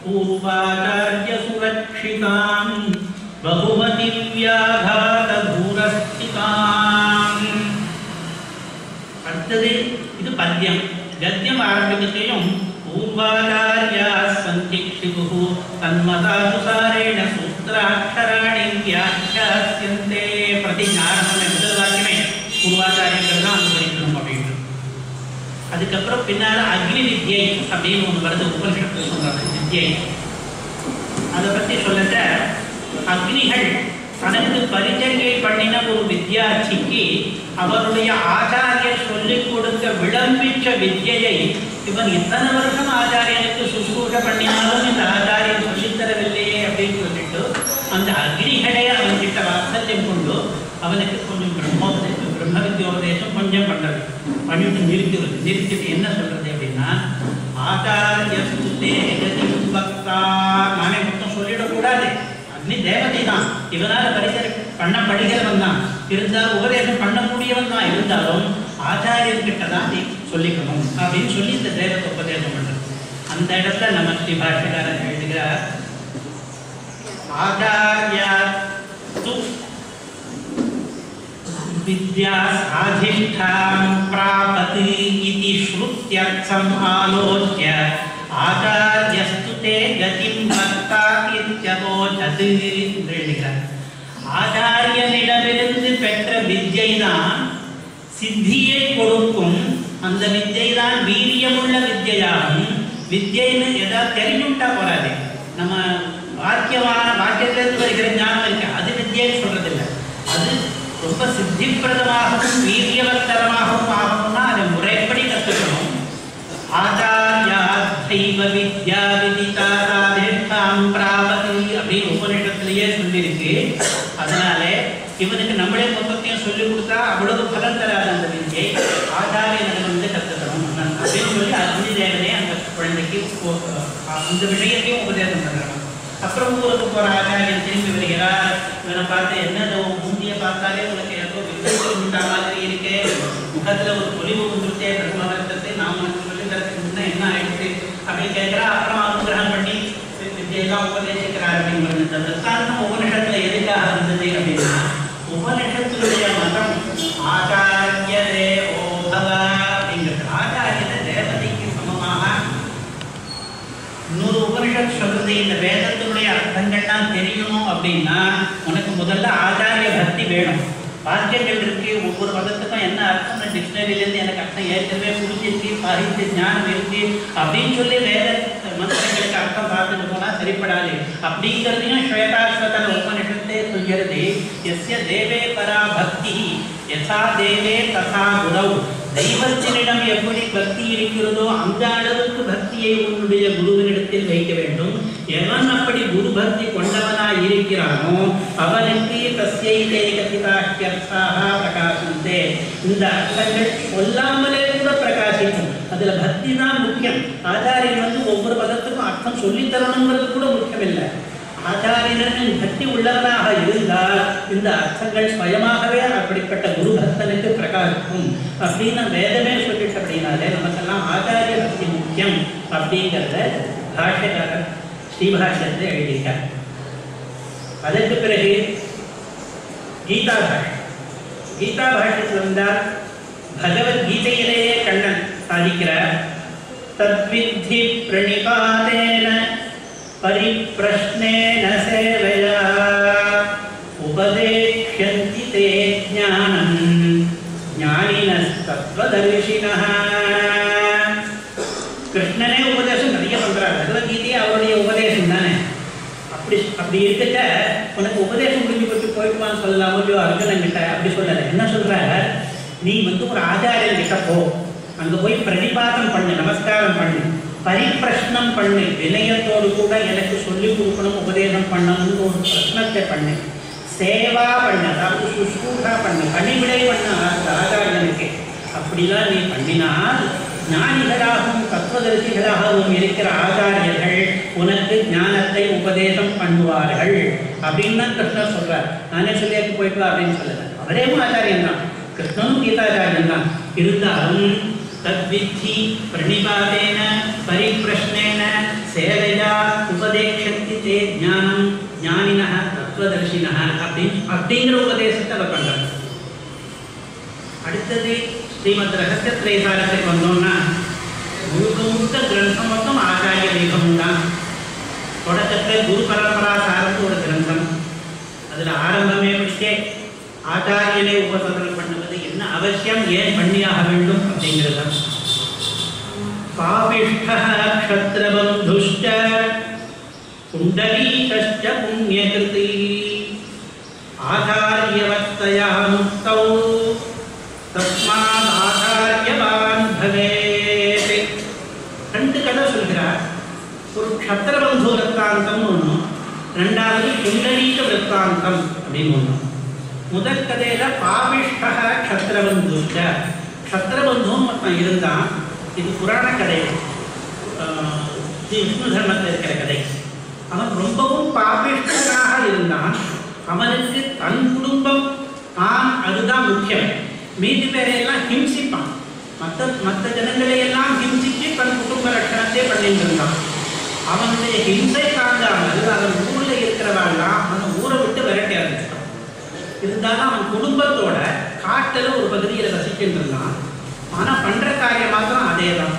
பூர்வாச்சாரிய சுரக்ஷிதாம் பகுமதி வியாகாத பூரஸ்திதாம். அடுத்தது இது பத்யம். கத்தியம் ஆரம்பிக்கத்தையும் பூர்வாச்சாரியா சந்திக்ஷிபு தன்மதானுசாரேண சூத்ராட்சராணி வியாக்கியாஸ்யந்தே. பிரதிஞானம் முதல் வாக்கியமே பூர்வாச்சாரியர்கள் தான் அனுசரிக்கணும் அப்படின்னு. அதுக்கப்புறம் பின்னால் அக்னி வித்யை அப்படின்னு ஒன்று வருது, உபனிஷத்து சொல்றாங்க வித்யை. அதை பற்றி சொல்லட்ட அக்னிகள் தனக்கு பரிச்சரிகை பண்ணின ஒரு வித்யார்த்திக்கு அவருடைய ஆச்சாரியர் சொல்லிக் கொடுக்க விளம்பிச்ச வித்யை இவன் இத்தனை வருஷம் ஆச்சாரியனுக்கு சுசூஷ பண்ணினாலும் இந்த ஆச்சாரியன் சொல்லித்தரவில்லையே அப்படின்னு சொல்லிட்டு அந்த அக்னிகளே அவன்கிட்ட வாத்சல்யம் கொண்டு அவனுக்கு கொஞ்சம் பிரம்ம வித்யோபதேசம் கொஞ்சம் பண்றது, பண்ணிட்டு நிறுத்திட்டு என்ன சொல்றது அப்படின்னா, ஆச்சாரிய பக்தா நானே மொத்தம் சொல்லிடக்கூடாது. அக்னி தேவதை தான், இவனால பரிசரி பண்ண படிக்கிறவன் தான், இருந்தாலும் உபதேசம் பண்ணக்கூடியவன் தான், இருந்தாலும் ஆச்சாரியன்கிட்ட தான் நீ சொல்லிக்கணும் அப்படின்னு சொல்லி இந்த தேவத்தை உபதேசம் பண்றது. அந்த இடத்துல நம்ம ஸ்ரீ பாஷ்யக்காரன் எழுதுகிறார், ஆச்சாரியா विद्या साधिष्ठां प्रापति इति श्रुत्यर्थम् आलोच्य आचार्यस्तु ते गतिं भक्ता इत्यवोचत्. வித்யை தான் சித்தியை கொடுக்கும். அந்த வித்யை தான் வீரியமுள்ள வித்யாகும். வித்யைன்னு ஏதாவது தெரிஞ்சுட்டா போறாது. நம்ம வாக்கியத்திலிருந்து வருகிற ஞானம் இருக்கு, அது வித்யைன்னு சொல்றதில்லை. அது ரொம்ப சித்திப்பிரதமாகவும் வீரியவத்தரமாகவும் ஆகணும்னா அதை முறைப்படி கற்றுக்கணும். ஆச்சாரியா தெய்வ வித்யா விதிதா சாதேஷ்டாம் பிராபதி அப்படின்னு உபநிஷத்திலேயே சொல்லியிருக்கு. அதனால இவனுக்கு நம்மளே மொத்தத்தையும் சொல்லிக் கொடுத்தா அவ்வளவு பலன் தராது அந்த வித்யை. ஆச்சாரியனிடம் வந்து கற்றுக்கணும் அப்படின்னு சொல்லி அக்னி தேவனே அந்த குழந்தைக்கு இந்த விஷயத்தையும் உபதேசம் பண்ணுறாங்க. அப்புறம் ஊருக்கு போகிற ஆச்சாரியன் திரும்பி வருகிறார். இவனை பார்த்து என்னதோ முந்தியை பார்த்தாலே உனக்கு ஏதோ விபத்து உண்டா மாதிரி இருக்கே, முகத்தில் ஒரு பொலிவு வந்துருத்தே, பிரம்மவர்த்தத்தை நாம் உனக்கு சொல்லி தரத்துக்கு முன்னே என்ன ஆயிடுச்சு அப்படின்னு கேட்குறா. அப்புறம் அனுகிரகம் பண்ணி வித்யெல்லாம் உபதேசிக்கிறார் அப்படின்னு. இந்த விற்த்தாந்தம் உபனிஷத்தில் எதுக்காக இருந்தது அப்படின்னா, உபனிஷத்துடைய மதம் ஆச்சாரிய தேவோபவ அப்படிங்கிறது. ஆச்சாரியனை தேவதைக்கு சமமாக இன்னொரு உபனிஷத் சொல்றது. இந்த வேதத்தினுடைய அர்த்தங்கள்லாம் தெரியணும் அப்படின்னா உனக்கு முதல்ல ஆச்சாரிய பக்தி வேணும். வாக்கியங்கள் இருக்கு, ஒவ்வொரு பதத்துக்கும் என்ன அர்த்தம் டிக்ஷனரியிலேருந்து எனக்கு அர்த்தம் ஏற்கனவே புரிஞ்சிருக்கு, சாகித்ய ஞானம் இருக்கு அப்படின்னு சொல்லி வேத மந்திரங்களுக்கு அர்த்தம் பார்த்துட்டு போனா சரிப்படாது. அப்படிங்கிறதையும் ஸ்வேதாஸ்வதன உபனிஷத்தே சொல்கிறது. எஸ்ய தேவே பரா பக்தி யதா தேவே ததா குரவ். தெய்வத்தினிடம் எப்படி பக்தி இருக்கிறதோ அந்த அளவுக்கு பக்தியை உன்னுடைய குருவினிடத்தில் வைக்க வேண்டும். எவன் அப்படி குரு பக்தி கொண்டவனாய் இருக்கிறானோ அவனுக்கு தஸ்யை கதிதாஹ்யர்த்தாக பிரகாசந்தே. இந்த அர்த்தங்கள் சொல்லாமலே கூட பிரகாசிக்கும். அதுல பக்தி தான் முக்கியம். ஆச்சாரியன் வந்து ஒவ்வொரு பதத்துக்கும் அர்த்தம் சொல்லித்தரணுங்கிறது கூட முக்கியம் இல்லை. ஆச்சாரியனின் பக்தி உள்ளவனாக இருந்தால் இந்த அர்த்தங்கள் சுயமாகவே அப்படிப்பட்ட குரு பக்தனுக்கு பிரகாசிக்கும் அப்படின்னு வேதமே சொல்லிட்டு. அப்படின்னாலே நமக்கெல்லாம் ஆச்சாரிய பக்தி முக்கியம் அப்படிங்கிறத பாஷ்யக்காரர் ஸ்ரீபாஷ்யத்தை எழுதியிருக்கார். அதற்கு பிறகு கீதா பாஷ்யம். கீதா பாஷ்யத்தில் வந்தால் பகவத்கீதையிலேயே கண்ணன் சாதிக்கிறார். தத்வித்தி பிரணிபாதேன பரிப்ரஷ்னேன சேவையா உபதேஷ்யந்தி தே ஞானம் ஞானினஸ்தத்வதர்ஷினஹ. கிருஷ்ணனே உபதேசம் நிறைய பண்றாரு. பகவத்கீதையே அவருடைய உபதேசம் தானே. அப்படி இருக்க உனக்கு உபதேசம் முடிஞ்சு போயிட்டுவான்னு சொல்லலாம். இல்லையோ அர்ஜுனன் கிட்ட அப்படி சொல்லல. என்ன சொல்ற, நீ வந்து ஒரு ஆச்சாரியன் கிட்ட போ, அங்க போய் பிரதிபாதம் பண்ணு, நமஸ்காரம் பண்ணு, பரிப்பிரஷ்னம் பண்ணு, வினயத்தோடு கூட எனக்கு சொல்லிக் கொடுக்கணும், உபதேசம் பண்ணணும்னு ஒரு பிரஷ்னத்தை பண்ணு, சேவா பண்ணு, அதாவது சுஷ்ரூஷா பண்ணு, பணிவிடை பண்ண ஆச்சாரியனுக்கு. அப்படிலாம் நீ பண்ணினால் ஞானிகளாகவும் தத்துவதரிசிகளாகவும் இருக்கிற ஆச்சாரியர்கள் உனக்கு ஞானத்தை உபதேசம் பண்ணுவார்கள் அப்படின்னு தான் கிருஷ்ணர் சொல்றார். நானே சொல்லியாக்கு போயிட்டு வா அப்படின்னு சொல்லல. அவரேவும் ஆச்சாரியன் தான், கிருஷ்ணனும் கீதாச்சாரியன் தான். இருந்தாலும் தத்வித்தி பிரணிபாதேன பரிப்பிரஷ்னேன சேவையா உபதேக்ஷந்தி தே ஞானம் ஞானினஹ தத்துவதர்ஷினஹ அப்படிங்கிற உபதேசத்தை அவர் பண்றார். அடுத்தது ஸ்ரீமத் ரகசிய திரைசாரத்துக்கு வந்தோம்னா முழுக்க கிரந்தம் மொத்தம் ஆச்சாரிய லேகம் தான். தொடக்கத்தில் குரு பரம்பரா சார்ந்து ஒரு கிரந்தம். அதில் ஆரம்பமே பிடிச்சே ஆச்சாரியனை உபசரணம் பண்ணுவது என்ன அவசியம், ஏன் பண்ணியாக வேண்டும் அப்படிங்கிறது. பாபிஷ்டः க்ஷத்ரபந்துஷ்ச குண்டலீகஸ்ச புண்ணியகிருதி ஆச்சாரியவத்தயா முக்தௌ தஸ்மாத் ஆச்சாரியவான் பவேத். ரெண்டு கதை சொல்கிறார். ஒரு க்ஷத்ரபந்து விற்த்தாந்தம் ஒன்று, ரெண்டாவது குண்டலீக விற்த்தாந்தம் அப்படின்னு ஒன்று. முதல் கதையில பாபிஷ்டா க்ஷத்ரபந்துஷ்ச, க்ஷத்ரபந்துன்னு ஒருத்தன் இருந்தான். இது புராண கதை, விஷ்ணு தர்மத்தில் இருக்கிற கதை. அவன் ரொம்பவும் பாபிஷ்டனாக இருந்தான். அவனுக்கு தன் குடும்பம் தான் அதுதான் முக்கியம். மீதி பேரையெல்லாம் ஹிம்சிப்பான். மற்ற ஜனங்களையெல்லாம் ஹிம்சிச்சு தன் குடும்ப ரட்சணத்தை பண்ணிட்டு இருந்தான். அவனுடைய ஹிம்சை தாங்காமல் அவன் ஊரில் இருக்கிறவாள்லாம் அவன் ஊரை விட்டு விரட்டி ஆரம்பிச்சான். இருந்தாலும் அவன் குடும்பத்தோட காட்டில் ஒரு பகுதியில் வசிக்கிட்டு இருந்தான். ஆனால் பண்ணுற காரியம் மாத்திரம் அதே தான்.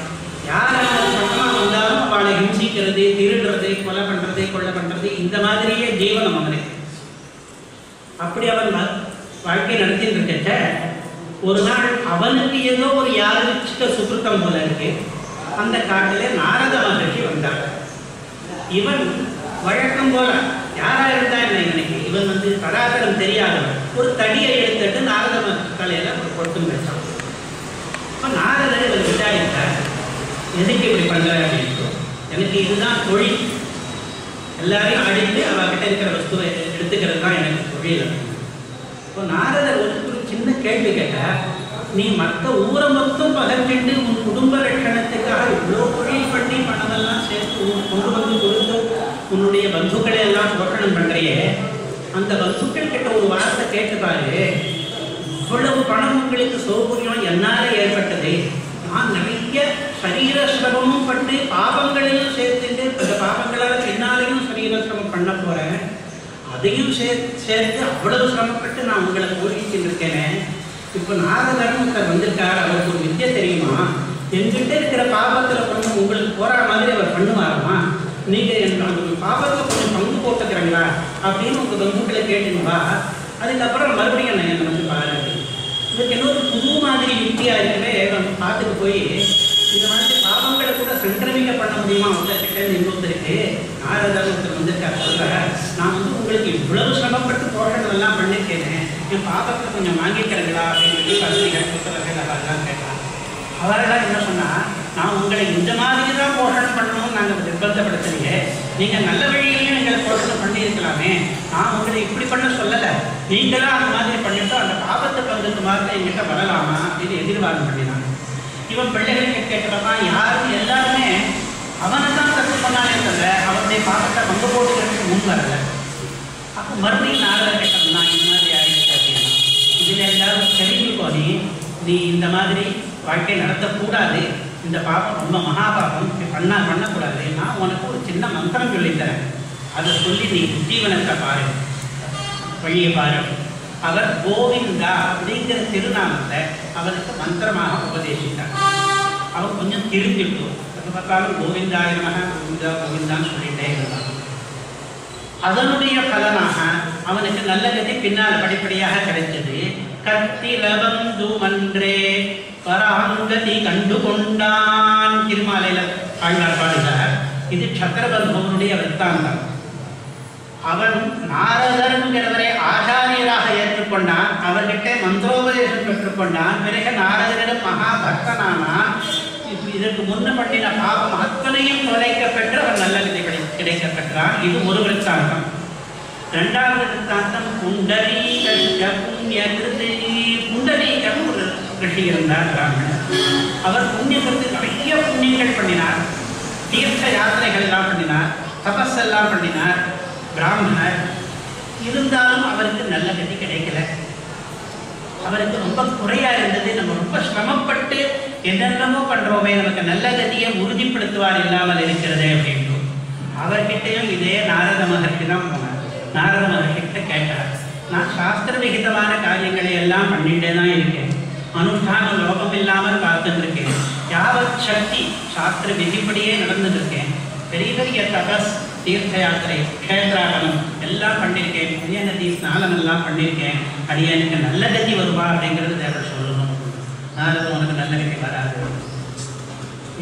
யாராவது பக்கமாக வந்தாலும் அவளை ஹிம்சிக்கிறது, திருடுறது, கொலை பண்ணுறது, கொள்ளை பண்ணுறது, இந்த மாதிரியே ஜீவனம் அவனுக்கு. அப்படி அவன் வாழ்க்கை நடத்திட்டு இருக்க ஒரு நாள் அவனுக்கு ஏதோ ஒரு யாதృచ్ఛிக சுகிருத்தம் போல இருக்கு. அந்த காட்டிலே நாரத மகர்ஷி வந்தார். இவன் வழக்கம் போல யாரா இருந்தா என்ன, இன்னைக்கு இவன் வந்து பராசரம் தெரியாதவன். ஒரு தடியை எடுத்துட்டு நாரத மகர்ஷி தலையில ஒரு கொட்டும் வச்சான். இப்போ நாரதர் இவர் விசாரித்தார், எதுக்கு இப்படி பண்ற அப்படின்னு. எனக்கு இதுதான் தொழில், எல்லாரையும் அழித்து அவகிட்ட இருக்கிற வஸ்துவை எடுத்துக்கிறது தான் எனக்கு தொழில். இப்போ நாரதர் ஒரு சின்ன கேள்வி கேட்டார், நீ மற்ற ஊரை மொத்தம் பகர்ந்துட்டு உன் குடும்ப ரட்சணத்துக்காக இவ்வளோ தொழில் பண்ணி பணமெல்லாம் சேர்த்து கொண்டு வந்து கொடுத்து உன்னுடைய பந்துக்களை எல்லாம் போஷணம் பண்றியே, அந்த பந்துக்கள் கிட்ட ஒரு வார்த்தை கேட்டுப்பாரு, இவ்வளவு பணம் உங்களுக்கு சௌகரியம் என்னால ஏற்பட்டது, நான் நிறைய சரீர சிரமமும் பண்ணி பாவங்களையும் சேர்த்துட்டு அந்த பாவங்களால் என்னாலையும் சரீர சிரமம் பண்ண போறேன், அதையும் சேர்த்து அவ்வளவு சிரமப்பட்டு நான் உங்களை போஷிச்சுட்டு இருக்கேனே. இப்போ நாரதர் ஒருத்தர் வந்திருக்கார், அவருக்கு ஒரு வித்தியை தெரியுமா, என்கிட்ட இருக்கிற பாபத்தில் கொஞ்சம் உங்களுக்கு போற மாதிரி அவர் பண்ணுவாருமா, நீங்க அந்த பாபத்தில் கொஞ்சம் பங்கு போட்டுக்கிறீங்களா அப்படின்னு உங்க பந்துக்களை கேட்டுங்களா, அதுக்கப்புறம் மறுபடியும் என்ன வந்து பாருங்க. இதுக்கு இன்னொரு புது மாதிரி யுக்தியா இருக்கவே பார்த்துட்டு போய் இந்த மாதிரி பாவங்களை கூட சங்கிரமிக்க பண்ண முடியுமா ஒருத்தர்கிட்ட இன்னொருத்தருக்கு. நாரதர் ஒருத்தர் வந்திருக்கார், சொல்ற நான் வந்து உங்களுக்கு இவ்வளவு சிரமப்பட்டு போஷணம் எல்லாம் பண்ணிருக்கேன், என் பாபத்தை கொஞ்சம் வாங்கிக்கிறீங்களா அப்படின்னு சொல்லி பத்திரிகள் புத்தகங்கள் அதெல்லாம் கேட்டாங்க. அவரெல்லாம் என்ன சொன்னா, நான் உங்களை இந்த மாதிரி தான் போஷணம் பண்ணணும்னு நாங்கள் நிர்பந்தப்படுத்துறீங்க, நீங்க நல்ல வழியிலையும் எங்களை போஷணம் பண்ணியிருக்கலாமே, நான் உங்களை இப்படி பண்ண சொல்லலை, நீங்களா அந்த மாதிரி பண்ணிட்டோம் அந்த பாபத்தை பங்குக்கு மாதிரி எங்கிட்ட வரலாமா அப்படின்னு எதிர்வாதம் பண்ணினாங்க. இவன் பிள்ளைகளுக்கு கேட்கிறப்பா யாரும் எல்லாருமே அவனை தான் தப்பு பண்ணாலே தவிர அவனுடைய பாபத்தை பங்கு போட்டுக்கிறதுக்கு முன் வரல. அப்போ மறுபடியும் நாரதர் கேட்டோம்னா இந்த மாதிரி ஆயிடுச்சு அப்படின்னா, இதில் எல்லாரும் தெரிஞ்சுக்கோ, நீ இந்த மாதிரி வாழ்க்கை நடத்தக்கூடாது, இந்த பாபம் ரொம்ப மகாபாபம், பண்ணக்கூடாது, நான் உனக்கு ஒரு சின்ன மந்திரம் சொல்லித்தரேன், அதை சொல்லி நீ ஜீவனத்தை பாரு, வழியை பாரு. அவர் கோவிந்தா அப்படிங்கிற திருநாமத்தை அவருக்கு மந்திரமாக உபதேசித்தார். அவன் கொஞ்சம் திரும்பிட்டு அது பார்த்தாலும் கோவிந்தாயமாக கோவிந்தா கோவிந்தான்னு சொல்லிட்டே இருந்தான். அதனுடைய பலனாக அவனுக்கு நல்ல கதி பின்னால் படிப்படியாக கிடைத்தது. கத்திரபந்து மன்றே பராங்கதி கண்டு கொண்டான் திருமாலையில ஆழ்வார் பாடுகிறார். இது சக்கரபந்துவனுடைய விற்த்தாந்தம். அவன் நாரதர்ங்கிறவரை ஆச்சாரியராக ஏற்றுக்கொண்டான், அவர்கிட்ட மந்திரோபதேசம் பெற்றுக்கொண்டான், பிறகு நாரதரிடம் மகாபக்தனானான். இதற்கு முன்ன பண்ணின பாவம் அத்தனையும் தொலைக்கப்பெற்று அவன் நல்ல கதை கிடைக்கப்பெற்றான். இது ஒரு விற்த்தாந்தம். இரண்டாவது விற்த்தாந்தம் புண்டரீகம் ஒரு ரிஷி இருந்தார் பிராமணர். அவர் புண்ணியத்திற்கு நிறைய புண்ணியங்கள் பண்ணினார், தீர்த்த யாத்திரைகள் எல்லாம் பண்ணினார், தபஸ் எல்லாம் பண்ணினார் பிராமணர். இருந்தாலும் அவருக்கு நல்ல கதி கிடைக்கல. அவருக்கு ரொம்ப குறையா இருந்தது. நம்ம ரொம்ப சிரமப்பட்டு என்னென்னமோ பண்றோமே, நமக்கு நல்ல கதியை உறுதிப்படுத்துவார் இல்லாமல் இருக்கிறது அப்படின்னு அவர்கிட்டையும் இதே நாரத மகர்ஷி தான் போனார். நாரத மகர்ஷிகிட்ட கேட்டார், நான் சாஸ்திர விகிதமான காரியங்களை எல்லாம் பண்ணிட்டே தான் இருக்கேன், அனுஷ்டான லோகம் இல்லாமல் பார்த்துட்டு இருக்கேன், யாவத் சக்தி சாஸ்திர விதிப்படியே நடந்துட்டு இருக்கேன், பெரிய பெரிய தபஸ் தீர்த்த யாத்திரை க்ஷேத்ராடனம் எல்லாம் பண்ணியிருக்கேன், புண்ணிய நதி ஸ்நானம் எல்லாம் பண்ணியிருக்கேன், அது எனக்கு நல்ல கதி வருவா அப்படிங்கிறது தேவர் சொல்லணும். நாரதம் உனக்கு நல்ல கதி வராது,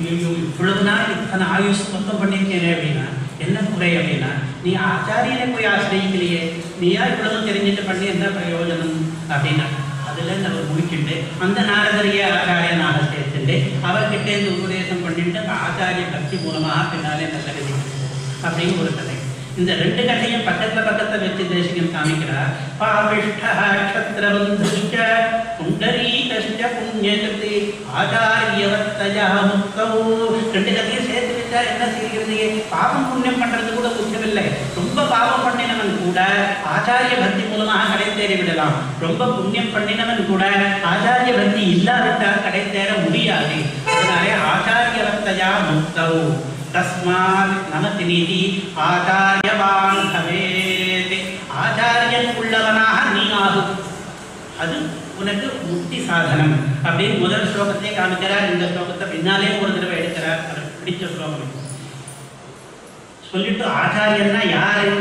இவ்வளவு நாள் இத்தனை ஆயுஷ் மொத்தம் பண்ணியிருக்கேன் அப்படின்னா என்ன குறை அப்படின்னா, நீ ஆச்சாரியனை போய் ஆசிரியக்கலையே, நீயா இவ்வளவு தெரிஞ்சுட்டு பண்ணி என்ன பிரயோஜனம் அப்படின்னா அதுல அவர் முடிச்சுட்டு அந்த நாரதரையே ஆச்சாரியனாக சேர்த்துட்டு அவர்கிட்ட இருந்து உபதேசம் பண்ணிட்டு அந்த ஆச்சாரிய பக்தி மூலமாக பின்னாலே நல்ல கதி அப்படின்னு ஒரு கதை. இந்த ரெண்டு கதையும் பக்கத்தை வச்சு தேசிகம் காமிக்கிறார். பாவிஷ்டத்ரபந்துஷ்ட புண்டரீகஷ்ட புண்ணியகிருதி ஆச்சாரியவர்த்தயா முக்தௌ. ரெண்டு கதையும் சேர்த்து வச்சா என்ன செய்கிறது? பாவம் புண்ணியம் பண்றது கூட முக்கியமில்லை. ரொம்ப பாவம் பண்ணினவன் கூட ஆச்சாரிய பக்தி மூலமாக கடை தேறி விடலாம். ரொம்ப புண்ணியம் பண்ணினவன் கூட ஆச்சாரிய பக்தி இல்லாவிட்டால் கடை தேர முடியாது. அதனாலே ஆச்சாரியவர்த்தயா முக்தௌ தஸ்மாத் நமதி நீதி ஆச்சாரியவான் பவேத். ஆச்சாரியன் உள்ளவனாக நீ ஆகும், அது உனக்கு முக்தி சாதனம் அப்படின்னு முதல் ஸ்லோகத்தை காமிக்கிறார். இந்த ஸ்லோகத்தை பின்னாலே ஒரு தடவை எடுக்கிறார். அது பிடிச்ச ஸ்லோகம். சொல்லிட்டு ஆச்சாரியன்னா யாரு?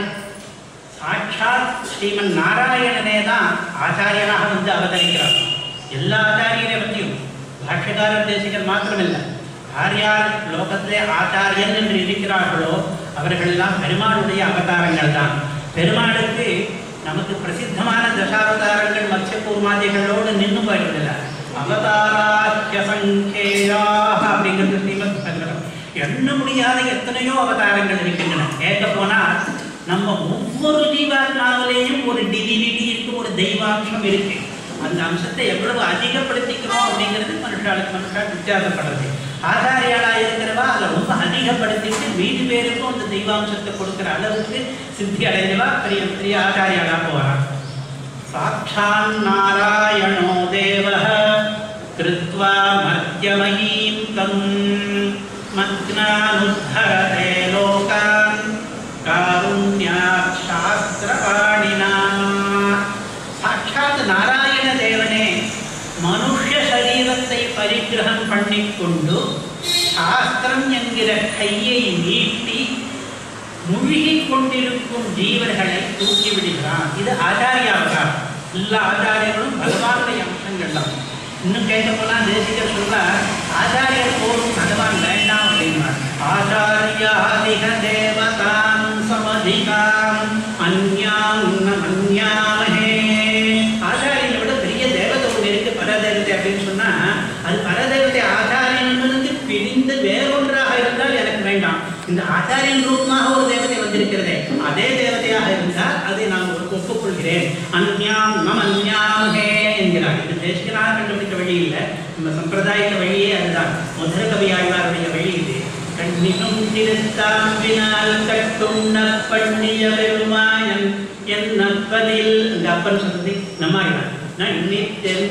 சாட்சாத் ஸ்ரீமன் நாராயணனே தான் ஆச்சாரியனாக வந்து அவதரிக்கிறார். எல்லா ஆச்சாரியரை பற்றியும் பாஷ்யக்காரர் தேசிகர் மாத்திரமில்லை, யார் யார் லோகத்திலே ஆச்சாரியன் என்று இருக்கிறார்களோ அவர்களெல்லாம் பெருமாளுடைய அவதாரங்கள் தான். பெருமாளுக்கு நமக்கு பிரசித்தமான தசாவதாரங்கள் மத்ய கூர்மாதிகளோடு நின்று போயிடுதில்லை. அவதாராக்கிய சங்கேயாக அப்படிங்கிறது ஸ்ரீமத் பாகவதம். எண்ண முடியாத எத்தனையோ அவதாரங்கள் இருக்கின்றன. கேட்க போனால் நம்ம ஒவ்வொரு ஜீவாத்மாவிலேயும் ஒரு டிவினிட்டி இருக்கு, ஒரு தெய்வாம்சம் இருக்கு. அந்த அம்சத்தை எவ்வளவு அதிகப்படுத்திக்கிறோம் அப்படிங்கிறது மனுஷாளுக்கு வித்தியாசப்படுறது. ஆச்சாரியாளா இருக்கிறவா அதை ரொம்ப அதிகப்படுத்திட்டு மீதி பேருக்கும் அந்த தெய்வாம்சத்தை கொடுக்கிற அளவுக்கு சித்தி அடைஞ்சவா பெரிய பெரிய ஆச்சாரியாளா போவாரா. சாட்சான் நாராயணோ தேவः கிருத்வா மத்யமயீம் தம் மக்னானுத்தரதே லோகான் காருண்யாத் சாஸ்திரபாணினா. சாட்சாத் நாராயண தேவனே மனுஷ்ய சரீரத்தை பரிகிரகம் பண்ணிக்கொண்டு சாஸ்திரம் என்கிற கையை நீட்டி முழுகிக் கொண்டிருக்கும் ஜீவர்களை தூக்கி விடுகிறான். இது ஆச்சாரியாவதாரம். எல்லா ஆச்சாரியர்களும் பகவானுடைய அம்சங்கள் தான். இன்னும் கேட்க போனா தேசிகர் சொல்ல ஆச்சாரியர் போலும் பகவான் வேண்டாம் அப்படின்னார். ஆச்சாரியாதிக தேவதாம் சமதிகாம் அந்யாம் மன்யாமஹே. ஆச்சாரியனை விட பெரிய தேவதை ஒன்று இருக்கு, பரதேவதை அப்படின்னு சொன்னா அது பரதேவதை ஆச்சாரியனிலிருந்து பிரிந்து வேறொன்றாக இருந்தால் எனக்கு வேண்டாம். இந்த ஆச்சாரியன் ரூபமாக ஒரு தேவதை வந்திருக்கிறதே அதே தேவதையாக இருந்தால் அதை நான் ஒப்புக்கொள்கிறேன். அந்யாம் மமன்யாமஹே என்கிறார். இது தேசிகனாக கண்டுபிடிக்க வழி இல்லை, நம்ம சம்பிரதாயத்த வழியே அதுதான். முதல கவி ஆழ்வாருடைய வழி இது. கண்ணினும் திருத்தாம்பினால் கட்டுண்ண பண்ணிய பெருமாயன் என் அப்பனில், இந்த அப்பன் சொல்றது நம்மாழ்வார். நன்னித்தென்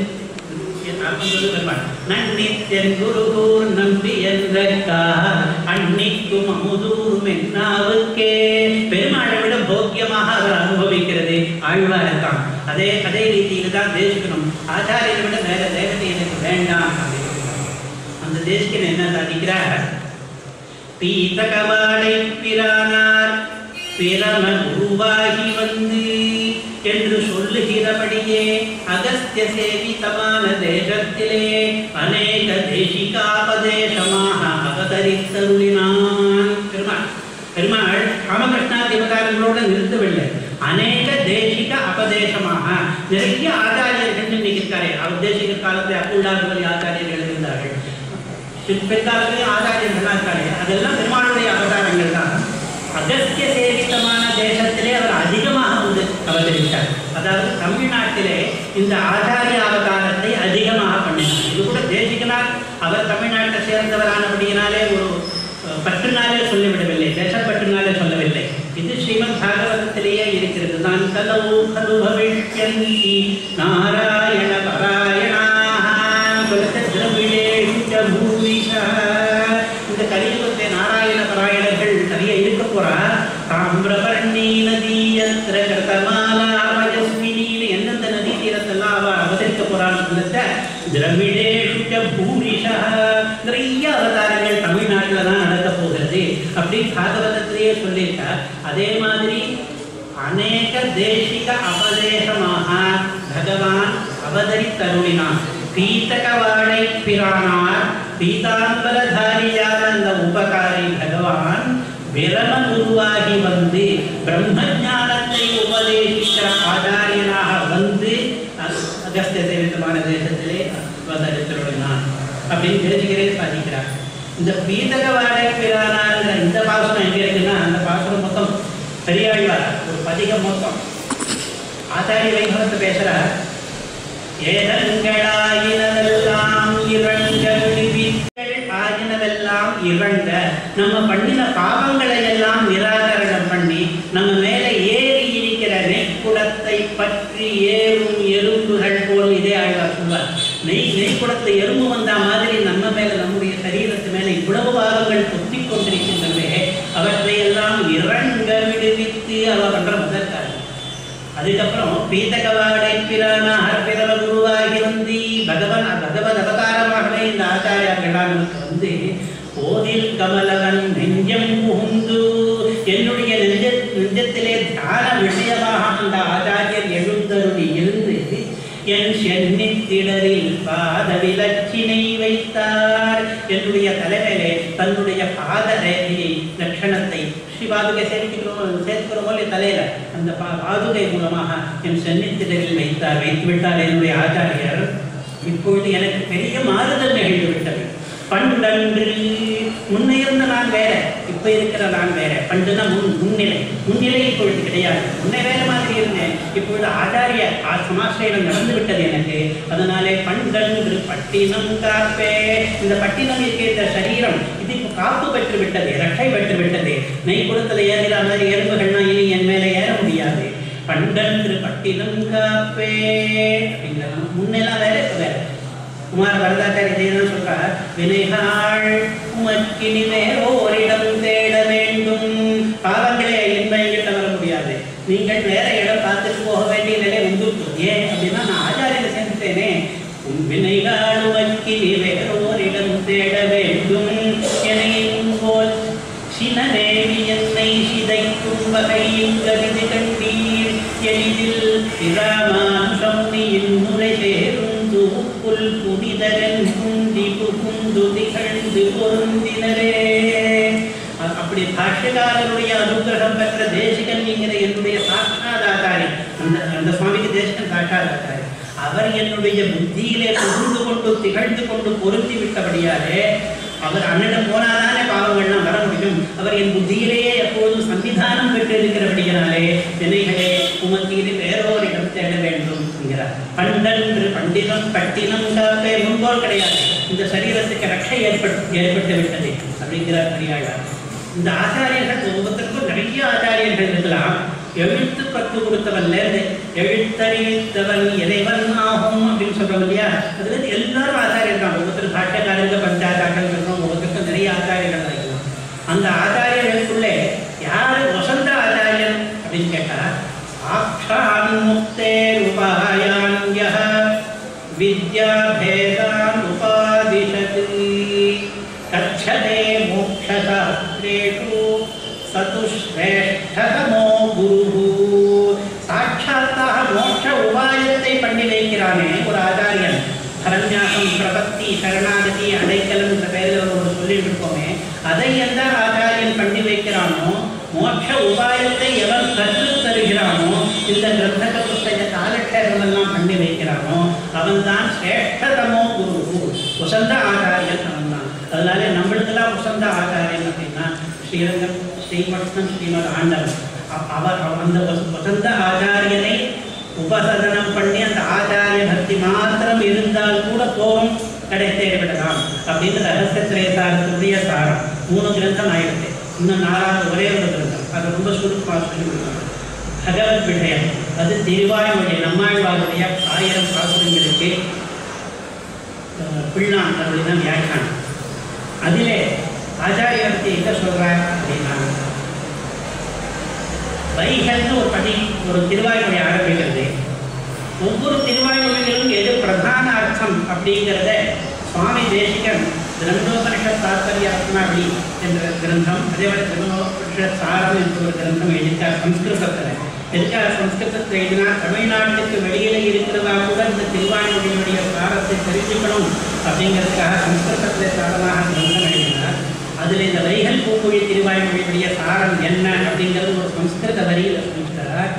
நன்னித்தென் குருகூர் நம்பி என்ற அன்னிக்கும் அமுதூரும் என்னாவுக்கே. பெருமாளை விட போக்கியமாக அவர் அனுபவிக்கிறது ஆழ்வார்தான். அதே ரீதியில் தான் தேசிக்கணும். ஆச்சாரியனை விட வேற தேவதை எனக்கு வேண்டாம். அந்த தேசிகன் என்ன சாதிக்கிறார்? பீதகவாடை பிரானார் பிரம குருவாகி வந்து என்று சொல்லுகிறபடியே அகஸ்திய சேவிதமான தேசத்திலே அநேக தேசிகாபதேசமாக அவதரித்தருளினான். பெருமாள் ராமகிருஷ்ணாதி அவதாரங்களோடு நிறுத்தவில்லை, அநேக தேசிக அபதேசமாக நிறைய ஆச்சாரியர்கள் நினைக்கிறாரே. அவர் தேசிக காலத்தில் அப்புள்ளார்கள் ஆச்சாரியர்கள் இருந்தார்கள், பிற்காலத்திலே ஆச்சாரியர்கள் இருக்காரு. அதெல்லாம் பெருமாளுடைய அவதாரங்கள் தான். அகஸ்திய சேவிதமான தேசத்திலே அவர் அதிகமாக வந்து அவதரித்தார். அதாவது தமிழ்நாட்டிலே இந்த ஆச்சாரிய அவதாரத்தை அதிகமாக பண்ணினார். இது கூட தேசிகனால் அவர் தமிழ்நாட்டை சேர்ந்தவரானபடியினாலே ஒரு பற்றுனாலே சொல்லிவிடவில்லை, தேசப்பற்றுனாலே சொல்லவில்லை. இது ஸ்ரீமத் பாகவதத்திலேயே இருக்கிறது. நான் கலவு கலு பவிஷ்யந்தி நாராயண பராயணாஹ சொல்லிட்டு திரவிடேஷ பூமிஷா. இந்த கலியுகத்தை நாராயண பராயணர்கள் நிறைய இருக்க போறா. தாமிரபரணி நதியத்திர கிருதமாலா ரஜஸ்வினின்னு எந்தெந்த நதி தீரத்தெல்லாம் அவ அவதரிக்க போறான்னு சொல்லிட்ட திரவிடேஷ பூரிஷா. நிறைய அவதாரங்கள் தமிழ்நாட்டில் தான் நடக்க போகிறது அப்படி பாகவதத்திலேயே சொல்லியிருக்கார். அதே மாதிரி அநேக தேசிக அபதேசமாக பகவான் அவதரித்தருளினான். பீதகவாடை பிரானார் பீதாம்பரதாரியான அந்த உபகாரி பகவான் பிரம குருவாகி வந்து பிரம்ம ஞானத்தை உபதேசிக்கிற ஆச்சாரியனாக வந்து அகஸ்திய சேவிதமான தேசத்திலே அவதரித்தருளினான் அப்படின்னு தேசிகரே சாதிக்கிறார். இந்த பீதகவாடை பிரானார் இந்த பாசனம் எங்க இருக்குன்னா, அந்த பாசனம் மொத்தம் பெரியாழ்வார் ஒரு பதிகம் மொத்தம் ஆச்சாரிய வைபவத்தை பேசுறார். ஏதங்களாயினவெல்லாம் இறங்க விடுவித்தல் ஆகினவெல்லாம் இறங்க, நம்ம பண்ணின பாவங்களை எல்லாம் நிராகரணம் பண்ணி நம்ம மேல ஏறி இருக்கிற நெய்க்குடத்தை பற்றி ஏறும் எறும்புகள் போல் இதே ஆழ்வார் சொல்வார். நெய்க்குடத்தை எறும்பு வந்த மாதிரி நம்ம மேல நம்முடைய சரீரத்து மேல இவ்வளவு பாவங்கள் பொத்திக் கொண்டிருக்கின்றனவே, அவற்றை எல்லாம் இறங்க விடுவித்து அவ பண்ற முதல் காரியம். அதுக்கப்புறம் பீதகவாடை பிரானார் பிரம குருவாகி வந்து பகவத் அவதாரமாகவே இந்த ஆச்சாரியர்களால் வந்து போதில் கமலவன் நெஞ்சம் புகுந்து நெஞ்சத்திலே தியான விஷயமாக அந்த ஆச்சாரியர் எழுந்தருளி இருந்து என் சென்னித்திடரில் பாத விலச்சினை வைத்தார். என்னுடைய தலைமையிலே தன்னுடைய பாத ரேகையை லட்சணத்தை ஸ்ரீபாதுகை சேர்க்கிறோமோ தலையில அந்த பாதுகை மூலமாக என் சென்னித்திடரில் வைத்தார். வைத்து விட்டார் என்னுடைய ஆச்சாரியர். இப்பொழுது எனக்கு பெரிய மாறுதல் நிகழ்ந்து விட்டது. பண்டன்று முன்னே இருந்த நான் வேற, இப்ப இருக்கிற நான் வேற. பண்டுனா முன்னிலை இப்பொழுது கிடையாது. முன்னே வேற மாதிரி இருந்தேன், இப்பொழுது ஆச்சாரிய சமாசிரயம் நடந்து விட்டது எனக்கு. அதனாலே பண்டன்று பட்டினம் காப்பே. இந்த பட்டினம் இருக்க இந்த சரீரம் இது இப்போ காப்பு பெற்று விட்டது, ரட்சை பெற்று விட்டது. நெய் குளத்துல ஏறுகிற மாதிரி எறும்புகள்னா இனி என் மேலே ஏற முடியாது. பண்டன்று பட்டினம் காப்பே அப்படிங்கிற முன்னெல்லாம் வேற, இப்ப வேற. குமார வரதாச்சாரி இதேதான் சொல்றார். வினைகாள் உமக்கினி வேறோரிடம் தேட வேண்டும். பாவங்களே எங்கிட்ட வர முடியாது, நீங்கள் வேற இடம் பார்த்துட்டு போக வேண்டிய நிலை வந்துட்டு. ஏன் அப்படின்னா நான் ஆச்சாரியனை சேர்ந்துட்டேனே. வினைகாள் உமக்கினி வேறோரிடம் தேட வேண்டும் எனையும் போல் சினநேவி என்னை சிதைக்கும் வகையின் கருதி கண்டீர். எளிதில் இராமானுஷம் முறை சேரும் புல் புனிதரன் குந்தி புகுந்து திகழ்ந்து பொருந்தினரே. அப்படி பாஷ்யகாரருடைய அனுகிரகம் பெற்ற தேசிகன் என்கிற என்னுடைய சாட்சாதாரி, அந்த சுவாமிக்கு தேசிகன் சாட்சாதாரி, அவர் என்னுடைய புத்தியிலே புகுந்து கொண்டு திகழ்ந்து கொண்டு பொருந்தி விட்டபடியாலே அவர் அண்ணன் போனாதானே பாவங்கள்லாம் வர முடியும். அவர் என் புத்தியிலேயே எப்போதும் சன்னிதானம் பெற்று இருக்கிறபடியாலே வினைகளே உமக்கு இது வேறோரிடம் தேட வேண்டும் என்கிறார். பண்டன்று பண்டிதம் பட்டினம் காப்பே. முன்போல் கிடையாது, இந்த சரீரத்துக்கு ரட்சை ஏற்பட்டு விட்டது அப்படிங்கிறார் பெரியாழ்வார். இந்த ஆச்சாரியர்கள் ஒவ்வொருத்தருக்கும் நிறைய ஆச்சாரியர்கள் இருக்கலாம். எழுத்து கற்றுக் கொடுத்தவன்ல எழுத்தறிவித்தவன் இறைவன் ஆகும் அப்படின்னு சொல்றோம் இல்லையா. அதுல எல்லாரும் ஆச்சாரியர் தான். ஒவ்வொருத்தர் பாஷ்யக்காரர்கள் பஞ்சாச்சாரர்கள் இருக்கணும், ஒவ்வொருத்தருக்கும் நிறைய ஆச்சாரியர்கள் இருக்கலாம். அந்த ஆச்சாரியர்களுக்குள்ளே யாரு வசந்த ஆச்சாரியன் அப்படின்னு கேட்டா, சாக்ஷாத் முக்தேர் உபாயான்யஹ வித்யா பேதான் உபாதிஷதி கச்சதே மோக்ஷசாஸ்திரேஷு சது ஸ்ரேஷ்டதமோ குரு. சாட்சாத்தாக மோட்ச உபாயத்தை பண்ணி வைக்கிறானே ஒரு ஆச்சாரியன். பரநியாசம், பிரபத்தி, சரணாகதி, அடைக்கலம் என்ற பெயரில் ஒரு சொல்லிட்டு இருக்கோமே, அதை எந்த ஆச்சாரியன் பண்ணி வைக்கிறானோ, மோட்ச உபாயத்தை எவன் கற்றுத் தருகிறானோ, இந்த கிரந்தக புஸ்தக காலக்ஷேபம் எல்லாம் பண்ணி வைக்கிறானோ, அவன் தான் ஸ்ரேஷ்டதமோ குரு, உசந்த ஆச்சாரியன் அவன் தான். அதனால நம்மளுக்கெல்லாம் உசந்த ஆச்சாரியன் அப்படின்னா ஸ்ரீரங்கம், ஸ்ரீமட்டம், ஸ்ரீமத் ஆண்டவன். அவர் அந்த வசந்த ஆச்சாரியனை உபசதனம் பண்ணி அந்த ஆச்சாரிய பக்தி மாத்திரம் இருந்தால் கூட போகும், கிடைத்தே விடலாம் அப்படின்னு ரகசியத்திரேசாரத்துடைய சாரம். 3 கிரந்தம் ஆயிடுச்சு. இன்னும் 4வது ஒரே ஒரு கிரந்தம், அது ரொம்ப சுருக்கமாக சொல்லி கொடுத்தாங்க. பகவத் விஷயம், அது திருவாய்மொழி நம்மாழ்வாருடைய 1000 பாசுரங்களுக்கு பிள்ளான் அப்படிதான் வியாக்கியானம். அதிலே ஆச்சாரிய பக்தி என்ன சொல்றார் அப்படின்னா, வைகல்னு ஒரு திருவாய்மொழி ஆரம்பிக்கிறது. ஒவ்வொரு திருவாய்மொழிகளும் எது பிரதான அர்த்தம் அப்படிங்கிறத சுவாமி தேசிகன் கிரந்தோபனிஷத் தாத்பர்யாத்மாவளி என்ற கிரந்தம், அதே மாதிரி கிரந்தோபனிஷத் சாரம் என்ற ஒரு கிரந்தம் எழுதிட்டார் சம்ஸ்கிருதத்தில். எதுக்காக சம்ஸ்கிருதத்தை எழுதினா, தமிழ்நாட்டுக்கு வெளியில இருக்கிறதா கூட இந்த திருவாய்மொழியினுடைய சாரத்தை தெரிஞ்சுக்கணும் அப்படிங்கிறதுக்காக சம்ஸ்கிருதத்தில் சாரமாக கிரந்தம் எழுதினார். அதில் இந்த வைகல் பூமொழி திருவாய்மொழியுடைய சாரம் என்ன அப்படிங்கிறது ஒரு சம்ஸ்கிருத வரியில் சொல்லிட்டார்.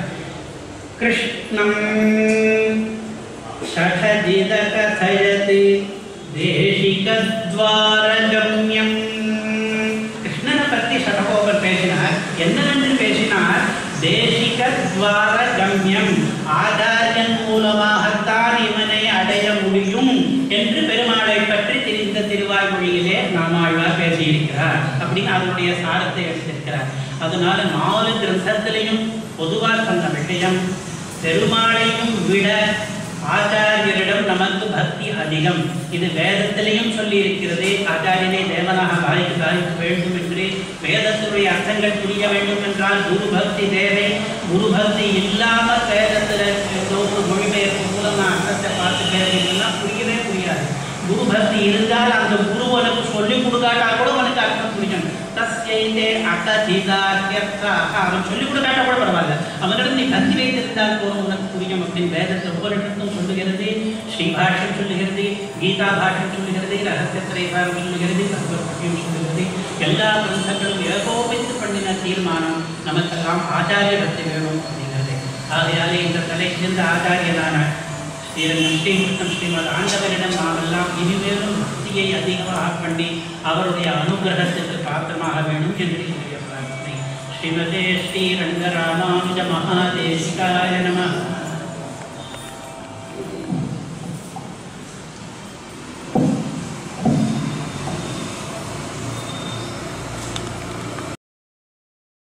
கிருஷ்ணம் ஷடஜித கதயதி தேசிகத்வாரகம்யம். கிருஷ்ணனை பற்றி சடகோபர் பேசினார். என்னவென்று பேசினார்? தேசிகத்வாரகம்யம், ஆச்சாரியன் மூலமாகத்தான் இவனை அடைய முடியும் என்று பெருமாளை பற்றி தெரிந்த திருவாய்மொழியிலே நம்மாழ்வார் பேசியிருக்கிறார் அப்படின்னு அதனுடைய சாரத்தை எடுத்திருக்கிறார். அதனால 4 கிரந்தத்திலையும் பொதுவாக சொன்ன விஷயம், பெருமாளையும் விட ஆச்சாரியரிடம் நமக்கு பக்தி அதிகம். இது வேதத்திலையும் சொல்லி இருக்கிறது. ஆச்சாரியனை தேவனாக பாதிக்க வேண்டும் என்று, வேதத்தினுடைய அர்த்தங்கள் புரிய வேண்டும் என்றால் குரு பக்தி தேவை. குரு பக்தி இல்லாமல் வேதத்தில் ஏதோ ஒரு மொழிபெயர்ப்பு மூலம் நான் அர்த்தத்தை பார்த்து பேசுறீங்கன்னா புரியவே புரியாது. குரு பக்தி இருந்தால் அந்த குரு உனக்கு சொல்லிக் கொடுக்காட்டா கூட உனக்கு அர்த்தம் புரியும். தஸ்ய உபபத்தேந்தே அகதிதார்த்தர்த்தாக. அவன் சொல்லிக் கூட காட்ட கூட பரவாயில்ல, அவனிடம் நீ பக்தி வைத்திருந்தால் போதும் உனக்கு புரியும் அப்படின்னு வேதத்தில் உபனிஷத்தும் சொல்லுகிறது, ஸ்ரீபாஷ்யம் சொல்லுகிறது, கீதா பாஷ்யம் சொல்லுகிறது, ரகசியத்திரைசாரம் சொல்லுகிறது, சர்வபக்தியும் சொல்லுகிறது. எல்லா கிரந்தங்களும் ஏகோபித்து பண்ணின தீர்மானம் நமக்கெல்லாம் ஆச்சாரிய பக்தி வேணும் அப்படிங்கிறது. ஆகையாலே இந்த தலை சேர்ந்த ஆச்சாரியனான ஸ்ரீரங்கம் ஸ்ரீகிருஷ்ணம் ஸ்ரீமத் ஆண்டவரிடம் நாமெல்லாம் இனிமேலும் பக்தியை அதிகமாக பண்ணி அவருடைய அனுகிரகத்திற்கு பாத்திரமாக வேணும் என்று என்னுடைய பிரார்த்தனை. ஸ்ரீமதே ஸ்ரீரங்க ராமானுஜ மகாதேசிகாய நமः.